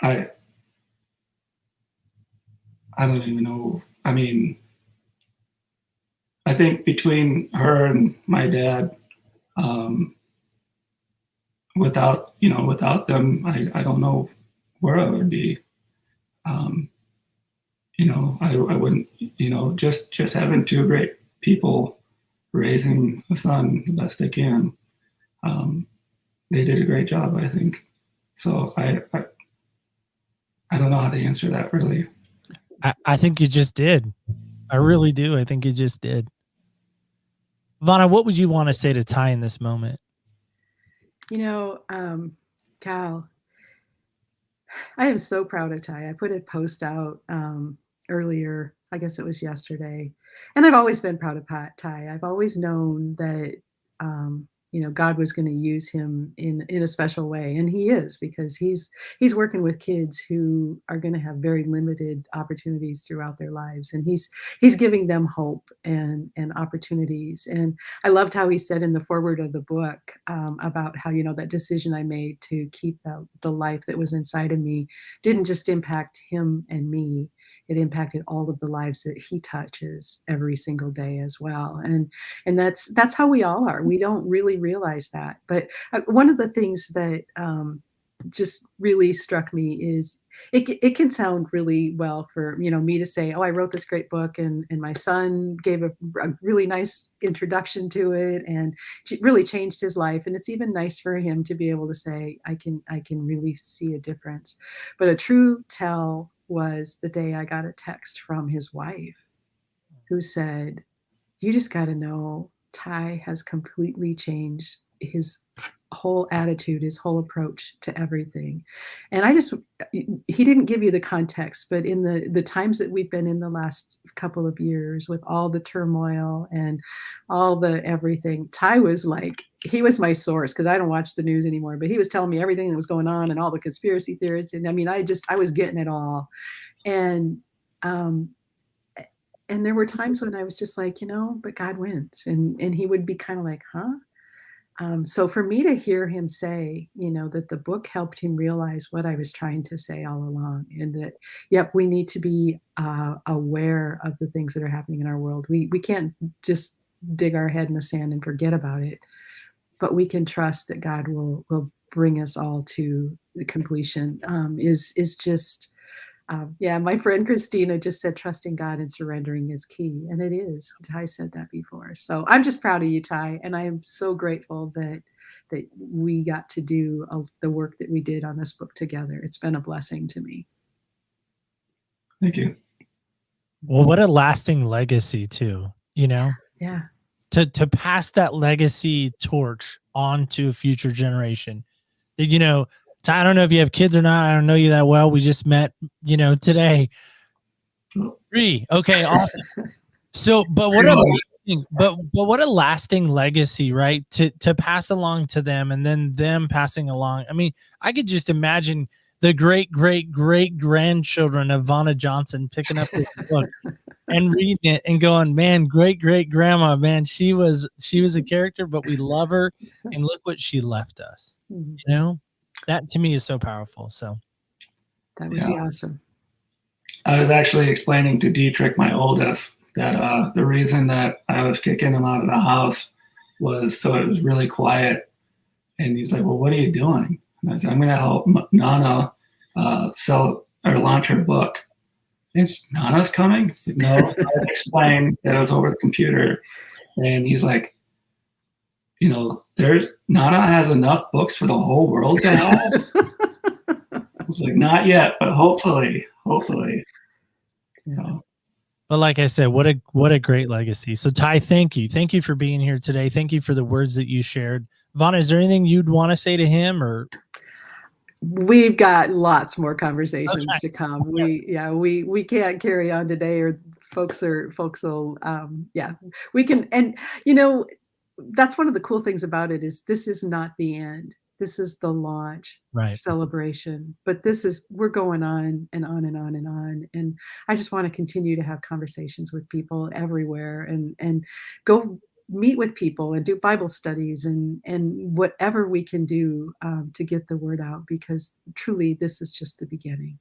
I don't even know. I mean, I think between her and my dad, without them, I don't know where I would be. I wouldn't, just having two great people raising a son the best they can. They did a great job, I think. So I don't know how to answer that, really. I think you just did. I really do. I think you just did. Vonna, what would you want to say to Ty in this moment? Cal, I am so proud of Ty. I put a post out earlier, I guess it was yesterday, and I've always been proud of Ty. I've always known that God was going to use him in a special way, and he is, because he's working with kids who are going to have very limited opportunities throughout their lives, and he's giving them hope and opportunities. And I loved how he said in the foreword of the book about how that decision I made to keep the life that was inside of me didn't just impact him and me. It impacted all of the lives that he touches every single day as well. And that's how we all are. We don't really realize that. But one of the things that just really struck me is it can sound really well for me to say, oh, I wrote this great book, and my son gave a really nice introduction to it, and it really changed his life. And it's even nice for him to be able to say, I can really see a difference. But a true tell was the day I got a text from his wife who said, you just got to know Ty has completely changed his whole attitude, his whole approach to everything. And he didn't give you the context, but in the times that we've been in the last couple of years with all the turmoil and all the everything, Ty was he was my source, because I don't watch the news anymore, but he was telling me everything that was going on and all the conspiracy theories. And I mean, I was getting it all. And there were times when I was just like, but God wins. And he would be kind of like, huh? So for me to hear him say, that the book helped him realize what I was trying to say all along, and that, yep, we need to be aware of the things that are happening in our world. We can't just dig our head in the sand and forget about it, but we can trust that God will bring us all to the completion. Is just, my friend Christina just said, trusting God and surrendering is key. And it is. Ty said that before. So I'm just proud of you, Ty. And I am so grateful that we got to do the work that we did on this book together. It's been a blessing to me. Thank you. Well, what a lasting legacy too, Yeah. To pass that legacy torch on to a future generation. I don't know if you have kids or not. I don't know you that well. We just met, today. 3. Okay, awesome. So, but what a lasting legacy, right? To pass along to them, and then them passing along. I mean, I could just imagine the great grandchildren of Vanna Johnson picking up this book and reading it and going, man, great grandma, man, she was a character, but we love her, and look what she left us. That to me is so powerful. So that would be awesome. I was actually explaining to Dietrich, my oldest, that the reason that I was kicking him out of the house was so it was really quiet. And he's like, well, what are you doing? And I said, I'm going to help Nana sell or launch her book. And Nana's coming? He's like, no. So I explained that it was over the computer. And he's like, Nana has enough books for the whole world to have. I was like, not yet, but hopefully. So, but like I said, what a great legacy. So Ty, thank you for being here today. Thank you for the words that you shared. Vanna, is there anything you'd want to say to him, or? We've got lots more conversations to come. We can't carry on today, or folks will we can. And that's one of the cool things about it is this is not the end. This is the launch celebration, but we're going on and on and on and on. And I just want to continue to have conversations with people everywhere, and go meet with people and do Bible studies and whatever we can do to get the word out, because truly this is just the beginning.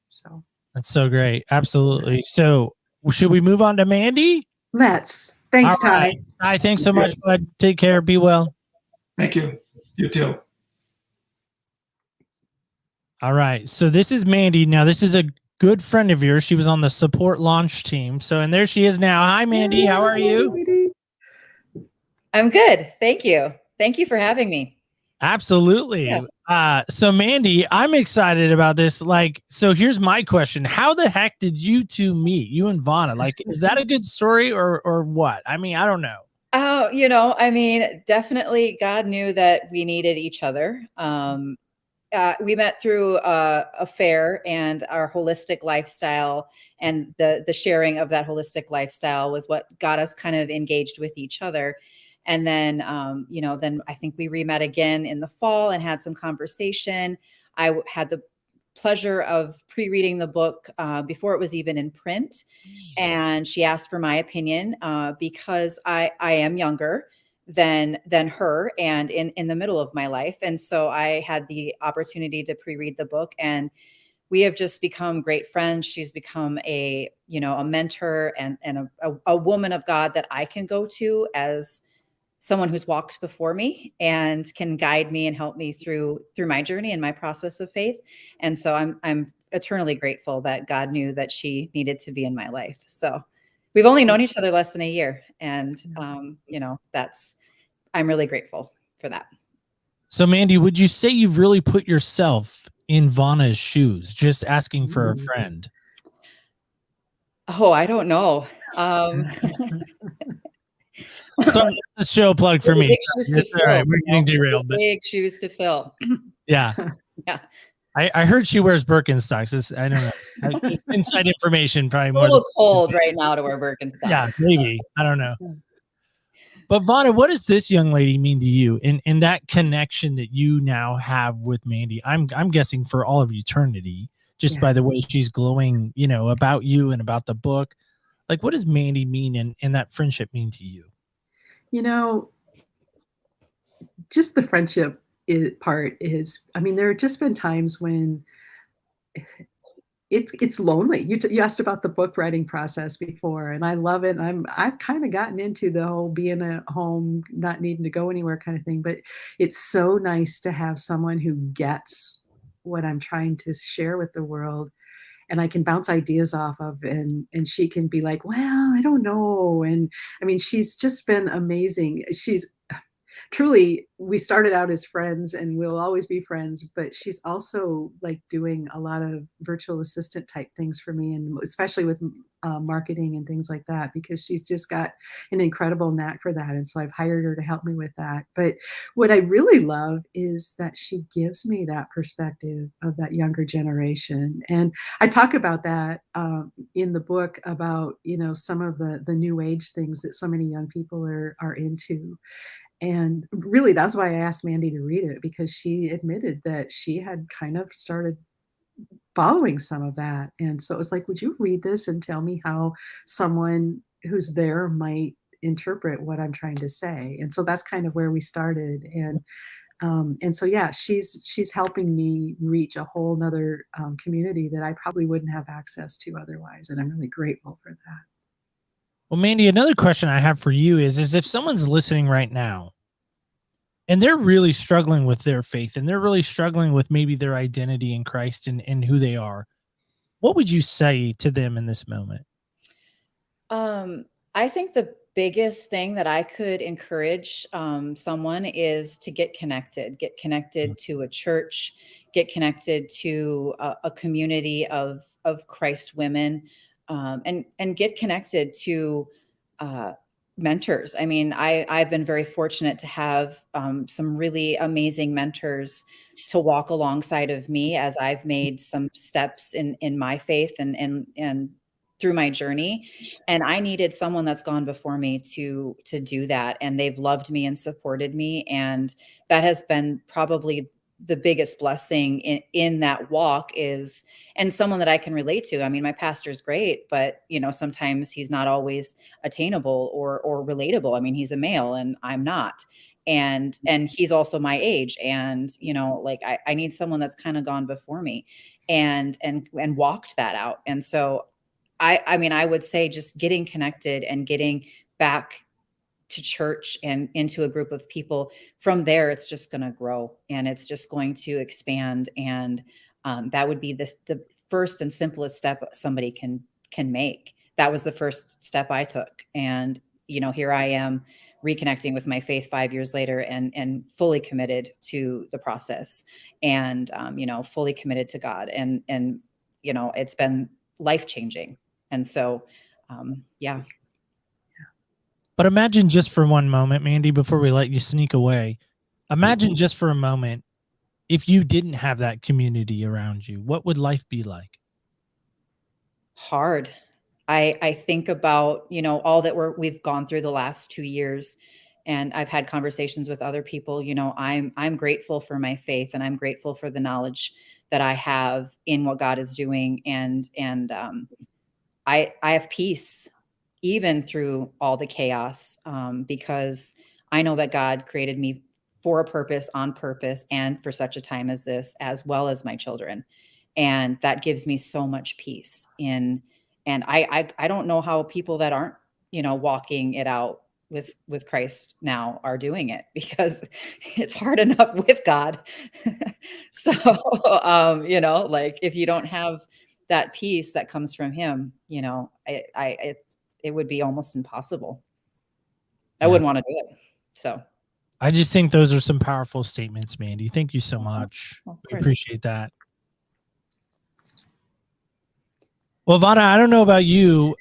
So that's so great. Absolutely. So should we move on to Mandy? Let's. Thanks, Ty. Ty, thanks so much, bud. Take care. Be well. Thank you. You too. All right. So this is Mandy. Now, this is a good friend of yours. She was on the support launch team. And there she is now. Hi, Mandy. How are you? I'm good. Thank you. Thank you for having me. Absolutely. Yeah. So Mandy, I'm excited about this. So here's my question. How the heck did you two meet, you and Vanna? Is that a good story or what? I mean, I don't know. Oh, definitely God knew that we needed each other. we met through a fair, and our holistic lifestyle and the sharing of that holistic lifestyle was what got us kind of engaged with each other. And then, then I think we re-met again in the fall and had some conversation. I had the pleasure of pre-reading the book before it was even in print. And she asked for my opinion because I am younger than her and in the middle of my life. And so I had the opportunity to pre-read the book, and we have just become great friends. She's become a mentor and a woman of God that I can go to as someone who's walked before me and can guide me and help me through my journey and my process of faith. And so I'm eternally grateful that God knew that she needed to be in my life. So we've only known each other less than a year. And, I'm really grateful for that. So Mandy, would you say you've really put yourself in Vanna's shoes, just asking for a friend? Oh, I don't know. Sorry, the show plug for me. Big shoes to fill. Right, we're getting derailed. Big shoes to fill. Yeah. Yeah. I heard she wears Birkenstocks. I don't know. Inside information, probably A more. little cold right now to wear Birkenstocks. Yeah, maybe. I don't know. But Vanna, what does this young lady mean to you in that connection that you now have with Mandy? I'm guessing for all of eternity, just by the way she's glowing, about you and about the book. Like, what does Mandy mean and that friendship mean to you? Just the friendship part is, there have just been times when it's lonely. You asked about the book writing process before, and I love it. I've kind of gotten into the whole being at home, not needing to go anywhere kind of thing, but it's so nice to have someone who gets what I'm trying to share with the world, and I can bounce ideas off of, and she can be like, well, I don't know. And she's just been amazing. She's truly, we started out as friends and we'll always be friends, but she's also like doing a lot of virtual assistant type things for me, and especially with marketing and things like that, because she's just got an incredible knack for that. And so I've hired her to help me with that. But what I really love is that she gives me that perspective of that younger generation. And I talk about that in the book about, some of the new age things that so many young people are into. And really, that's why I asked Mandy to read it, because she admitted that she had kind of started following some of that. And so it was like, would you read this and tell me how someone who's there might interpret what I'm trying to say? And so that's kind of where we started. And so, yeah, she's helping me reach a whole nother community that I probably wouldn't have access to otherwise. And I'm really grateful for that. Well, Mandy, another question I have for you is if someone's listening right now and they're really struggling with their faith and they're really struggling with maybe their identity in Christ and who they are, what would you say to them in this moment? I think the biggest thing that I could encourage someone is to get connected to a church, get connected to a community of Christ women, and get connected to mentors. I've been very fortunate to have some really amazing mentors to walk alongside of me as I've made some steps in my faith and through my journey. And I needed someone that's gone before me to do that. And they've loved me and supported me. And that has been probably the biggest blessing in that walk is, and someone that I can relate to. My pastor's great, but sometimes he's not always attainable or relatable. He's a male and I'm not. And he's also my age. And, I need someone that's kind of gone before me and walked that out. And so I would say just getting connected and getting back to church and into a group of people. From there, it's just going to grow and it's just going to expand. And that would be the first and simplest step somebody can make. That was the first step I took. And, here I am reconnecting with my faith 5 years later and fully committed to the process and, fully committed to God. And, it's been life-changing. And so, yeah. But imagine just for one moment, Mandy, before we let you sneak away, imagine just for a moment if you didn't have that community around you? What would life be like? Hard. I think about, you know, all that we've gone through the last 2 years, and I've had conversations with other people. You know, I'm grateful for my faith, and I'm grateful for the knowledge that I have in what God is doing, and I have peace even through all the chaos, because I know that God created me for a purpose, on purpose, and for such a time as this, as well as my children. And that gives me so much peace and I don't know how people that aren't, you know, walking it out with Christ now are doing it, because it's hard enough with God. So, you know, like if you don't have that peace that comes from him, you know, it would be almost impossible. I wouldn't want to do it. So I just think those are some powerful statements, Mandy. Thank you so much. We appreciate that. Well, Vana, I don't know about you.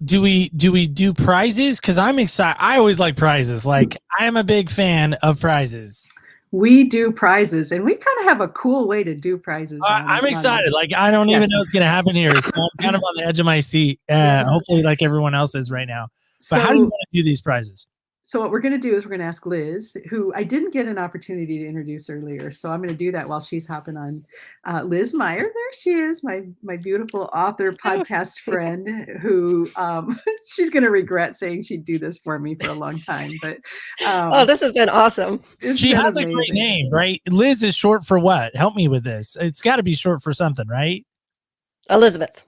Do we do prizes? Because I'm excited. I always like prizes. Like, I am a big fan of prizes. We do prizes, and we kind of have a cool way to do prizes. I'm excited. Like, I don't even know what's going to happen here. So I'm kind of on the edge of my seat. Hopefully, like everyone else is right now. But how do you want to do these prizes? So what we're going to do is we're going to ask Liz, who I didn't get an opportunity to introduce earlier. So I'm going to do that while she's hopping on. Liz Meyer, there she is, my beautiful author podcast friend, who she's going to regret saying she'd do this for me for a long time. But oh, this has been awesome. She has amazing. A great name, right? Liz is short for what? Help me with this. It's got to be short for something, right? Elizabeth.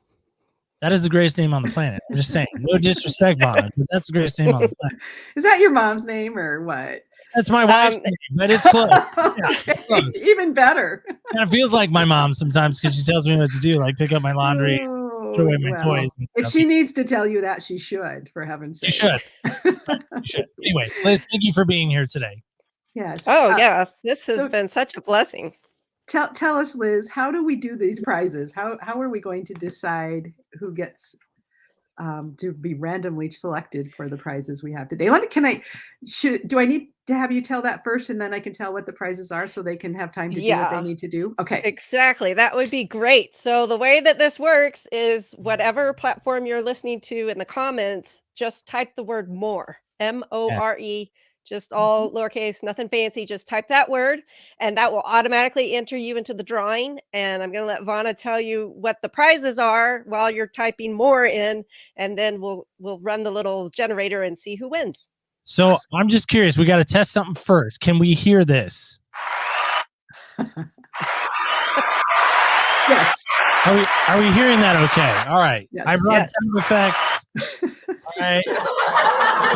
That is the greatest name on the planet. I'm just saying. No disrespect, Vana, but that's the greatest name on the planet. Is that your mom's name or what? That's my wife's name, but it's close. Okay. Yeah, it's close. Even better. And it feels like my mom sometimes because she tells me what to do, like pick up my laundry, put away my toys. If she needs to tell you that, she should, for heaven's sake. She should. She should. Anyway, Liz, thank you for being here today. Yes. Oh, yeah. This has been such a blessing. Tell us, Liz, how do we do these prizes? How are we going to decide who gets to be randomly selected for the prizes we have today? Do I need to have you tell that first, and then I can tell what the prizes are so they can have time to do what they need to do? Okay. Exactly. That would be great. So the way that this works is whatever platform you're listening to in the comments, just type the word more, MORE. Yes. Just all lowercase, nothing fancy. Just type that word, and that will automatically enter you into the drawing. And I'm going to let Vana tell you what the prizes are while you're typing more in, and then we'll run the little generator and see who wins. So I'm just curious. We got to test something first. Can we hear this? Yes. Are we hearing that okay? All right. Yes. I brought sound effects. All right. We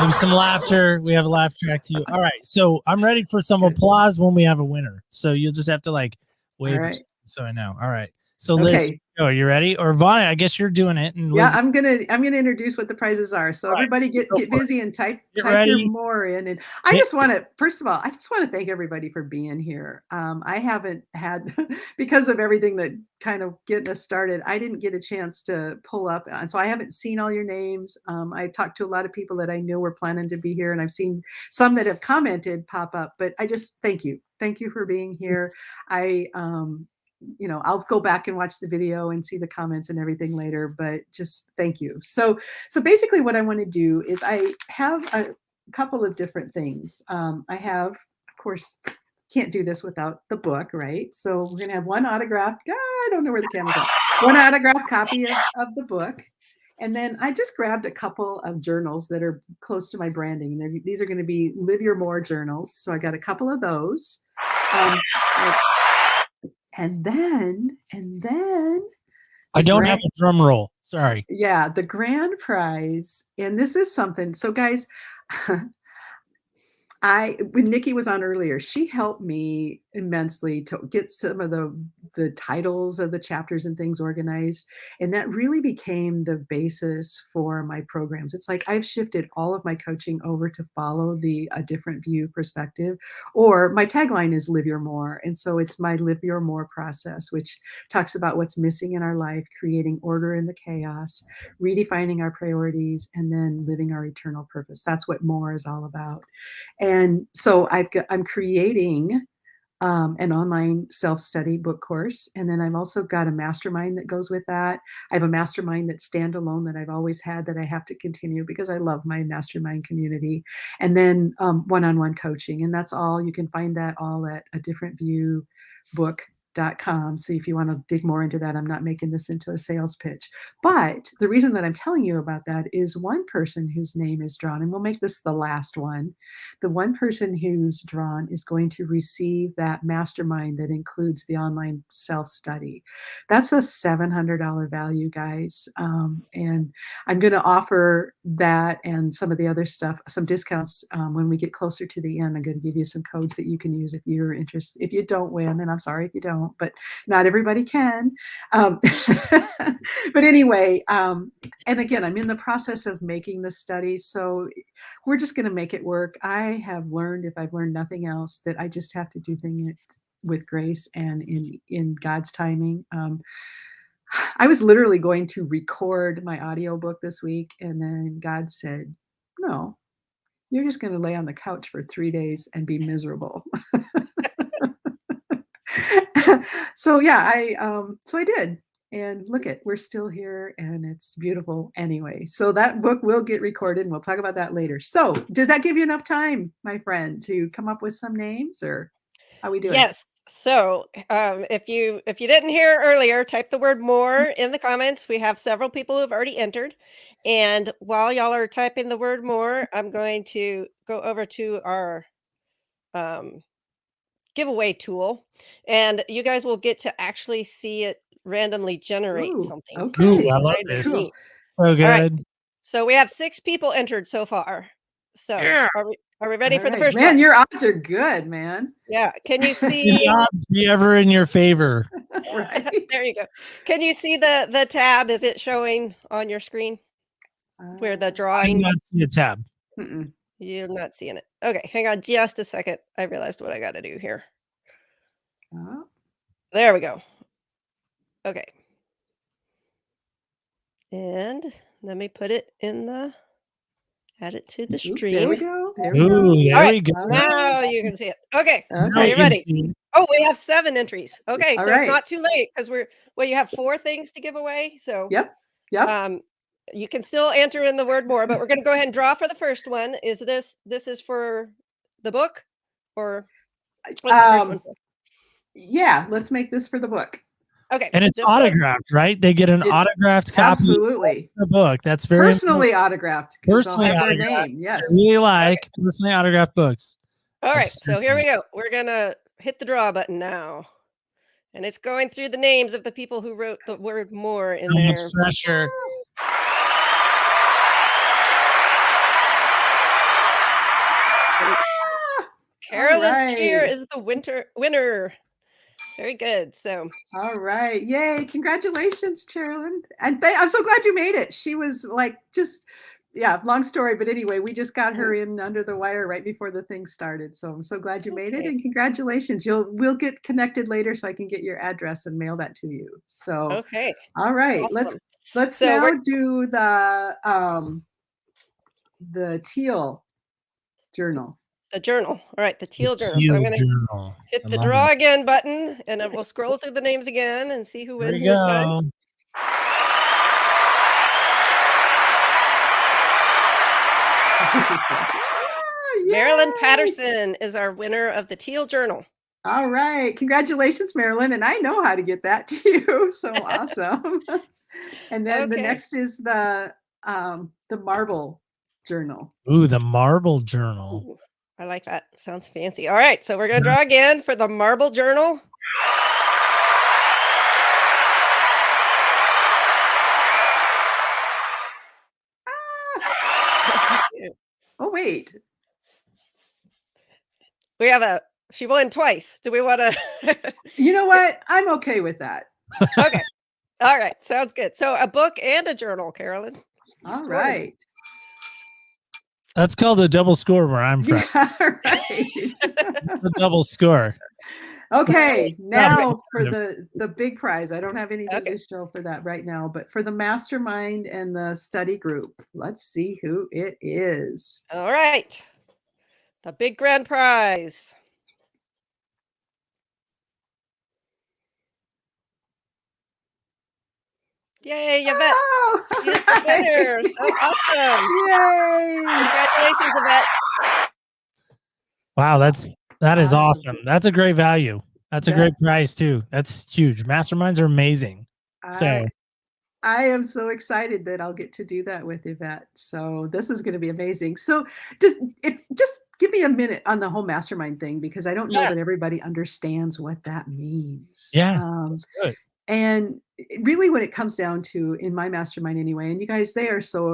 have some laughter. We have a laugh track too. All right. So I'm ready for some applause when we have a winner. So you'll just have to like wave so I know. All right. So Liz, are you ready? Or Vana, I guess you're doing it. And Liz, I'm gonna introduce what the prizes are. So everybody get busy and type your more in. And I just want to, first of all, thank everybody for being here. I haven't had, because of everything that kind of getting us started, I didn't get a chance to pull up. And so I haven't seen all your names. I talked to a lot of people that I knew were planning to be here, and I've seen some that have commented pop up, but I just thank you. Thank you for being here. I'll go back and watch the video and see the comments and everything later, but just thank you. So basically what I want to do is I have a couple of different things. I have, of course, can't do this without the book, right? So we're going to have one autographed, I don't know where the camera's at, one autographed copy of the book. And then I just grabbed a couple of journals that are close to my branding. And these are going to be Live Your More journals. So I got a couple of those. And then I don't have a drum roll. Sorry. Yeah, the grand prize. And this is something. So guys, when Nikki was on earlier, she helped me immensely to get some of the titles of the chapters and things organized. And that really became the basis for my programs. It's like I've shifted all of my coaching over to follow a different view perspective, or my tagline is Live Your More. And so it's my Live Your More process, which talks about what's missing in our life, creating order in the chaos, redefining our priorities, and then living our eternal purpose. That's what more is all about. And so I'm creating an online self-study book course. And then I've also got a mastermind that goes with that. I have a mastermind that's standalone that I've always had that I have to continue because I love my mastermind community. And then one-on-one coaching. And that's all. You can find that all at a different view book.com. So if you want to dig more into that, I'm not making this into a sales pitch. But the reason that I'm telling you about that is one person whose name is drawn, and we'll make this the last one. The one person who's drawn is going to receive that mastermind that includes the online self-study. That's a $700 value, guys. And I'm going to offer that and some of the other stuff, some discounts when we get closer to the end. I'm going to give you some codes that you can use if you're interested. If you don't win, and I'm sorry if you don't, but not everybody can. But anyway, and again, I'm in the process of making the study, so we're just going to make it work. I have learned, if I've learned nothing else, that I just have to do things with grace and in God's timing. I was literally going to record my audiobook this week, and then God said, no, you're just going to lay on the couch for 3 days and be miserable. So yeah, I did. And look we're still here and it's beautiful anyway. So that book will get recorded and we'll talk about that later. So does that give you enough time, my friend, to come up with some names, or how we doing? Yes. So if you didn't hear earlier, type the word more in the comments. We have several people who have already entered. And while y'all are typing the word more, I'm going to go over to our giveaway tool, and you guys will get to actually see it randomly generate something. Okay. Ooh, I love this. Cool. So good. Right. So we have 6 people entered so far. So yeah. Are we ready All for the right. first Man, one? your odds are good, man. Yeah. Can you The see? odds be ever in your favor. Right. There you go. Can you see the tab? Is it showing on your screen where the I do drawing? not see a tab. You're not seeing it. Okay, hang on just a second. I realized what I got to do here. Oh. There we go. Okay. And let me put it in add it to the stream. There we go. There we Ooh, go. there All right, we go. now you can see it. Okay. Okay. Are you I can ready? see. Oh, we have 7 entries. Okay, All so right. it's not too late because you have 4 things to give away. So Yep. you can still enter in the word more, but we're going to go ahead and draw for the first one. Is this is for the book, or what's the first one for? Yeah, let's make this for the book. Okay. And it's autographed, right? They get an autographed copy Absolutely. of the book. That's very personally autographed. Personally their autographed. name. Yes. I really like personally autographed books. All right. So here we go. We're going to hit the draw button now. And it's going through the names of the people who wrote the word more in there. So much pressure. Carolyn Cheer is the winner. Very good. So, all right. Yay. Congratulations, Carolyn. And I'm so glad you made it. She was like, long story. But anyway, we just got her in under the wire right before the thing started. So I'm so glad you made it, and congratulations. We'll get connected later so I can get your address and mail that to you. So, okay. All right. Awesome. Let's now do the teal journal. The journal. All right, the teal journal. So I'm going to hit the draw again button, and then we'll scroll through the names again and see who wins this time. Marilyn Patterson is our winner of the teal journal. All right. Congratulations, Marilyn. And I know how to get that to you. So awesome. And then the next is the marble journal. Ooh, the marble journal. Ooh, I like that. Sounds fancy. All right. So we're going to draw again for the marble journal. Oh, wait. We have she won twice. Do we want to? You know what? I'm okay with that. Okay. All right. Sounds good. So a book and a journal, Carolyn. All right. That's called a double score where I'm from. Yeah, right. A double score. Okay, now for the big prize. I don't have anything to show for that right now, but for the mastermind and the study group, let's see who it is. All right. The big grand prize. Yay, Yvette. Oh, She is the winner. So awesome. Yay. Congratulations, Yvette. Wow, that is Awesome. awesome. That's a great value. That's a Yeah. great price too. That's huge. Masterminds are amazing. So I am so excited that I'll get to do that with Yvette. So this is going to be amazing. So just give me a minute on the whole mastermind thing, because I don't know that everybody understands what that means. yeah, that's good. And really what it comes down to in my mastermind anyway, and you guys,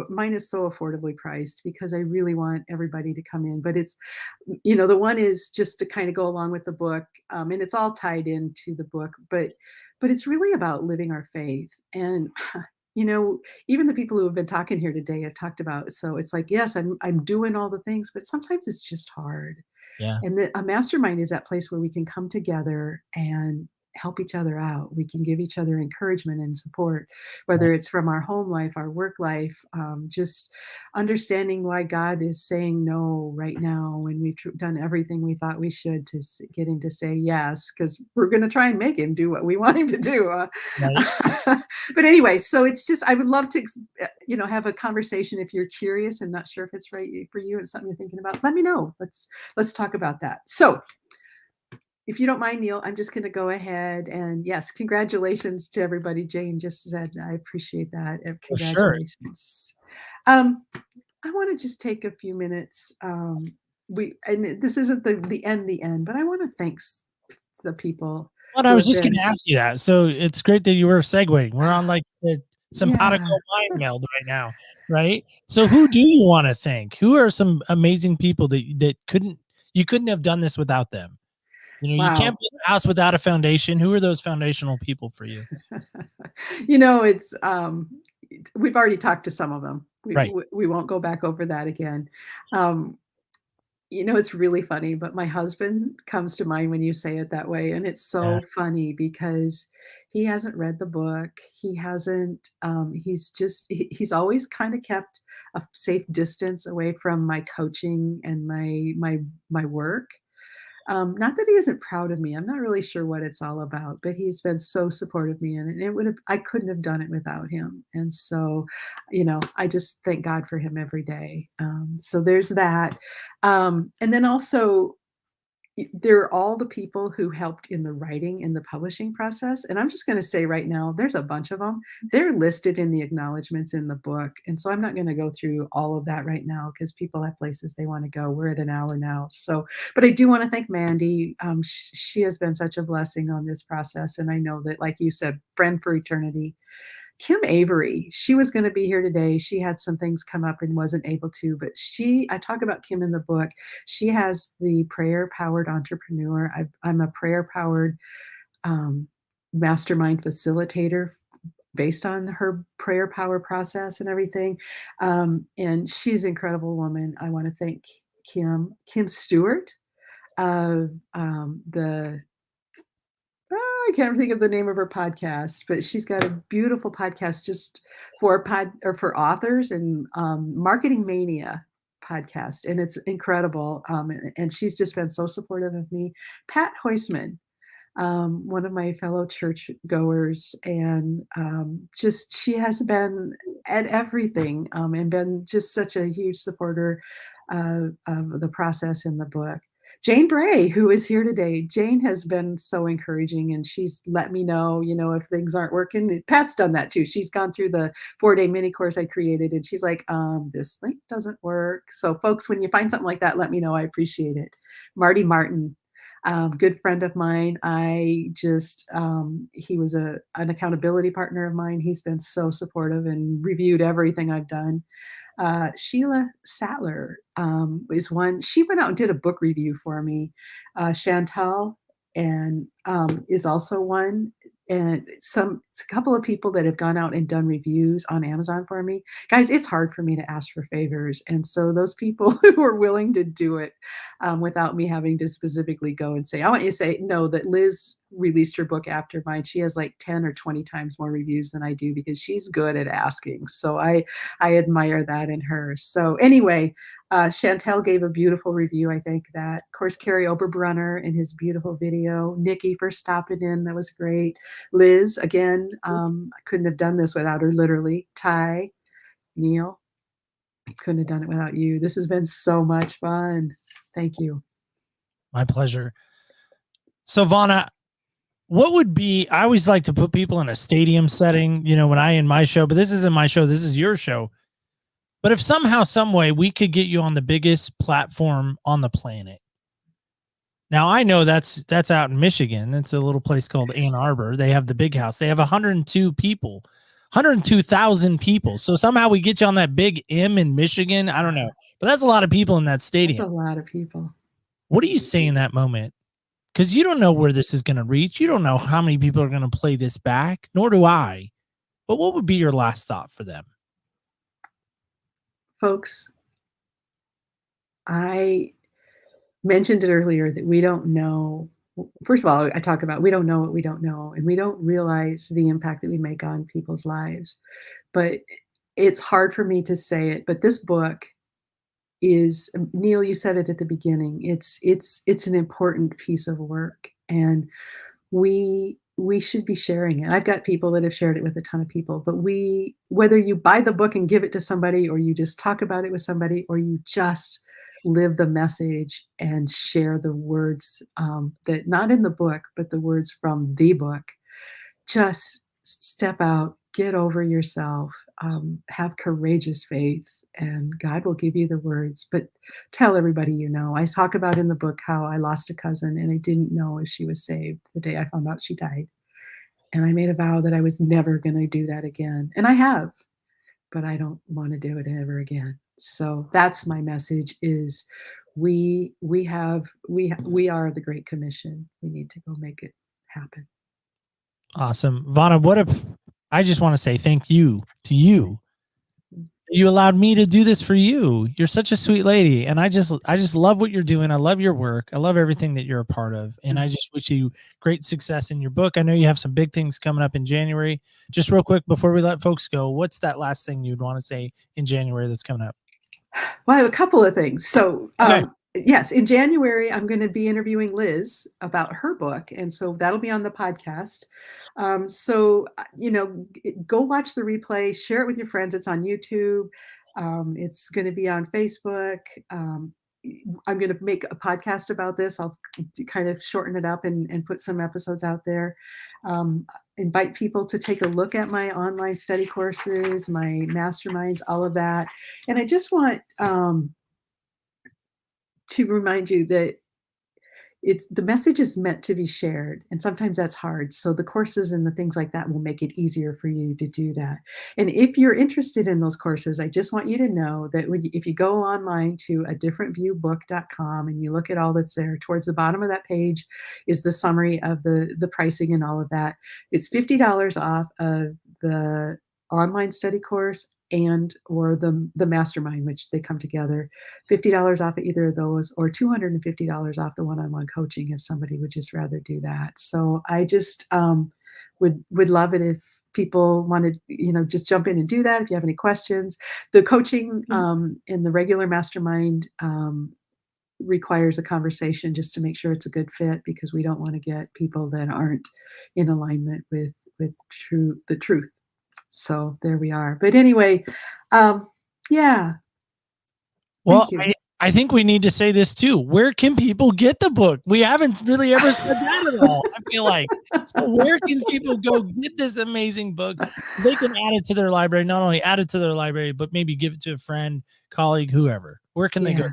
mine is so affordably priced because I really want everybody to come in, but it's, the one is just to kind of go along with the book. And it's all tied into the book, but it's really about living our faith. And, even the people who have been talking here today have talked about, so it's like, yes, I'm doing all the things, but sometimes it's just hard. Yeah. And a mastermind is that place where we can come together and help each other out. We can give each other encouragement and support, whether it's from our home life, our work life, just understanding why God is saying no right now when we've done everything we thought we should to get him to say yes, because we're going to try and make him do what we want him to do. Right. But anyway, so it's just, I would love to, have a conversation. If you're curious and not sure if it's right for you and something you're thinking about, let me know. Let's talk about that. So if you don't mind, Neil, I'm just going to go ahead and yes, congratulations to everybody. Jane just said, I appreciate that. Congratulations. Sure. I want to just take a few minutes. And this isn't the end, but I want to thank the people. Well, I was just going to ask you that. So it's great that you were segueing. We're on like the simpatico mind meld right now, right? So who do you want to thank? Who are some amazing people that you couldn't have done this without them? You can't build a house without a foundation. Who are those foundational people for you? It's we've already talked to some of them. We won't go back over that again. It's really funny, but my husband comes to mind when you say it that way. And it's so funny because he hasn't read the book. He hasn't, he's always kind of kept a safe distance away from my coaching and my work. Not that he isn't proud of me. I'm not really sure what it's all about, but he's been so supportive of me, and I couldn't have done it without him. And so, I just thank God for him every day. So there's that. And then also there are all the people who helped in the writing and the publishing process. And I'm just going to say right now, there's a bunch of them. They're listed in the acknowledgments in the book. And so I'm not going to go through all of that right now because people have places they want to go. We're at an hour now. So, but I do want to thank Mandy. She has been such a blessing on this process. And I know that, like you said, friend for eternity. Kim Avery, she was going to be here today. She had some things come up and wasn't able to, but I talk about Kim in the book. She has the prayer-powered entrepreneur. I'm a prayer-powered mastermind facilitator based on her prayer power process and everything. And she's an incredible woman. I want to thank Kim Stewart of I can't think of the name of her podcast, but she's got a beautiful podcast just for authors and Marketing Mania podcast. And it's incredible. And she's just been so supportive of me. Pat Heusman, one of my fellow church goers, and she has been at everything and been just such a huge supporter of the process in the book. Jane Bray, who is here today. Jane has been so encouraging, and she's let me know, if things aren't working. Pat's done that too. She's gone through the 4-day mini course I created, and she's like, this link doesn't work. So folks, when you find something like that, let me know. I appreciate it. Marty Martin, good friend of mine. He was an accountability partner of mine. He's been so supportive and reviewed everything I've done. Sheila Sattler is one. She went out and did a book review for me. Chantal and is also one. And a couple of people that have gone out and done reviews on Amazon for me. Guys, it's hard for me to ask for favors. And so those people who are willing to do it without me having to specifically go and say, I want you to say, no, that Liz released her book after mine. She has like 10 or 20 times more reviews than I do because she's good at asking. So I admire that in her. So anyway, Chantel gave a beautiful review. I think that, of course, Carrie Oberbrunner in his beautiful video, Nikki for stopping in. That was great. Liz, again, I couldn't have done this without her, literally. Ty, Neil, couldn't have done it without you. This has been so much fun. Thank you. My pleasure. So Vana, what would be, I always like to put people in a stadium setting, you know, when I end my show, but this isn't my show. This is your show. But if somehow, some way we could get you on the biggest platform on the planet. Now I know that's out in Michigan. It's a little place called Ann Arbor. They have the big house. They have 102 people, 102,000 people. So somehow we get you on that big M in Michigan. I don't know, but that's a lot of people in that stadium. That's a lot of people. What do you say in that moment? Because you don't know where this is going to reach. You don't know how many people are going to play this back, nor do I. But what would be your last thought for them? Folks, I mentioned it earlier that we don't know. First of all, I talk about we don't know what we don't know, and we don't realize the impact that we make on people's lives. But it's hard for me to say it, but this book is, Neil, you said it at the beginning, it's an important piece of work, and we should be sharing it. I've got people that have shared it with a ton of people, but whether you buy the book and give it to somebody, or you just talk about it with somebody, or you just live the message and share the words that not in the book, but the words from the book, just step out, get over yourself, have courageous faith, and God will give you the words. But tell everybody you know. I talk about in the book how I lost a cousin and I didn't know if she was saved the day I found out she died. And I made a vow that I was never going to do that again. And I have, but I don't want to do it ever again. So that's my message: is we are the Great Commission. We need to go make it happen. Awesome. Vana, I just want to say thank you to you. You allowed me to do this for you. You're such a sweet lady. And I just love what you're doing. I love your work. I love everything that you're a part of. And I just wish you great success in your book. I know you have some big things coming up in January. Just real quick, before we let folks go, what's that last thing you'd want to say in January that's coming up? Well, I have a couple of things. So, yes, in January, I'm going to be interviewing Liz about her book. And so that'll be on the podcast. So, go watch the replay, share it with your friends. It's on YouTube. It's going to be on Facebook. I'm going to make a podcast about this. I'll kind of shorten it up and put some episodes out there. Invite people to take a look at my online study courses, my masterminds, all of that. And I just want to remind you that the message is meant to be shared, and sometimes that's hard. So the courses and the things like that will make it easier for you to do that. And if you're interested in those courses, I just want you to know that if you go online to adifferentviewbook.com and you look at all that's there, towards the bottom of that page is the summary of the pricing and all of that. It's $50 off of the online study course or the mastermind, which they come together. $50 off of either of those, or $250 off the one-on-one coaching if somebody would just rather do that. So I just would love it if people wanted, just jump in and do that. If you have any questions, the coaching and the regular mastermind requires a conversation just to make sure it's a good fit, because we don't want to get people that aren't in alignment with the truth. So there we are. But anyway, yeah. Well, I think we need to say this too. Where can people get the book? We haven't really ever said that at all, I feel like. So where can people go get this amazing book? They can add it to their library, not only add it to their library, but maybe give it to a friend, colleague, whoever. Where can they go?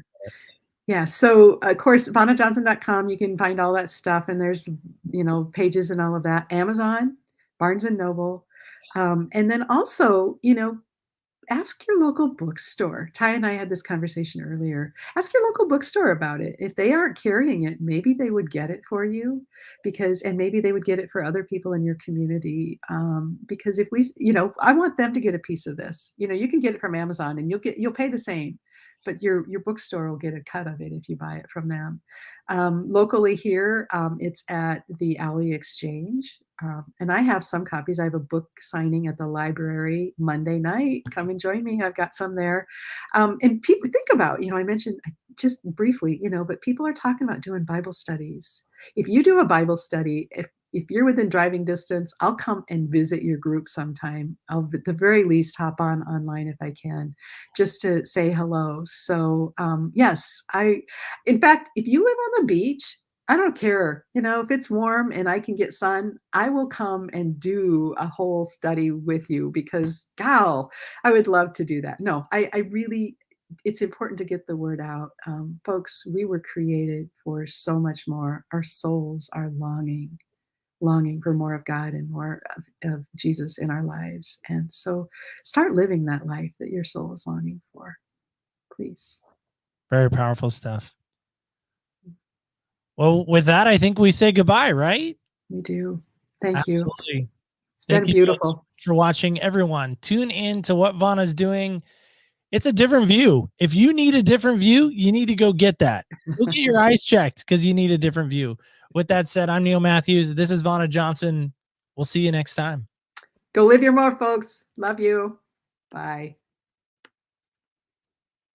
Yeah. So of course, VanaJohnson.com, you can find all that stuff. And there's, pages and all of that. Amazon, Barnes & Noble. And then also, ask your local bookstore. Ty and I had this conversation earlier. Ask your local bookstore about it. If they aren't carrying it, maybe they would get it for you, and maybe they would get it for other people in your community. Because if I want them to get a piece of this. You can get it from Amazon and you'll pay the same. but your bookstore will get a cut of it if you buy it from them. Locally here, it's at the Alley Exchange. And I have some copies. I have a book signing at the library Monday night. Come and join me. I've got some there. And people think about, I mentioned just briefly, but people are talking about doing Bible studies. If you do a Bible study, if you're within driving distance, I'll come and visit your group sometime. I'll at the very least hop on online if I can, just to say hello. So yes, in fact, if you live on the beach, I don't care, if it's warm and I can get sun, I will come and do a whole study with you because, gal, I would love to do that. No, I really, it's important to get the word out. Folks, we were created for so much more. Our souls are longing for more of God and more of Jesus in our lives. And so start living that life that your soul is longing for, please. Very powerful stuff. Well, with that, I think we say goodbye, right? We do. Thank Absolutely. you. It's been Thank beautiful. You guys for watching, everyone. Tune in to what Vanna's doing. It's a different view. If you need a different view, you need to go get that. Go get your eyes checked because you need a different view. With that said, I'm Neil Matthews. This is Vanna Johnson. We'll see you next time. Go live your more, folks. Love you. Bye.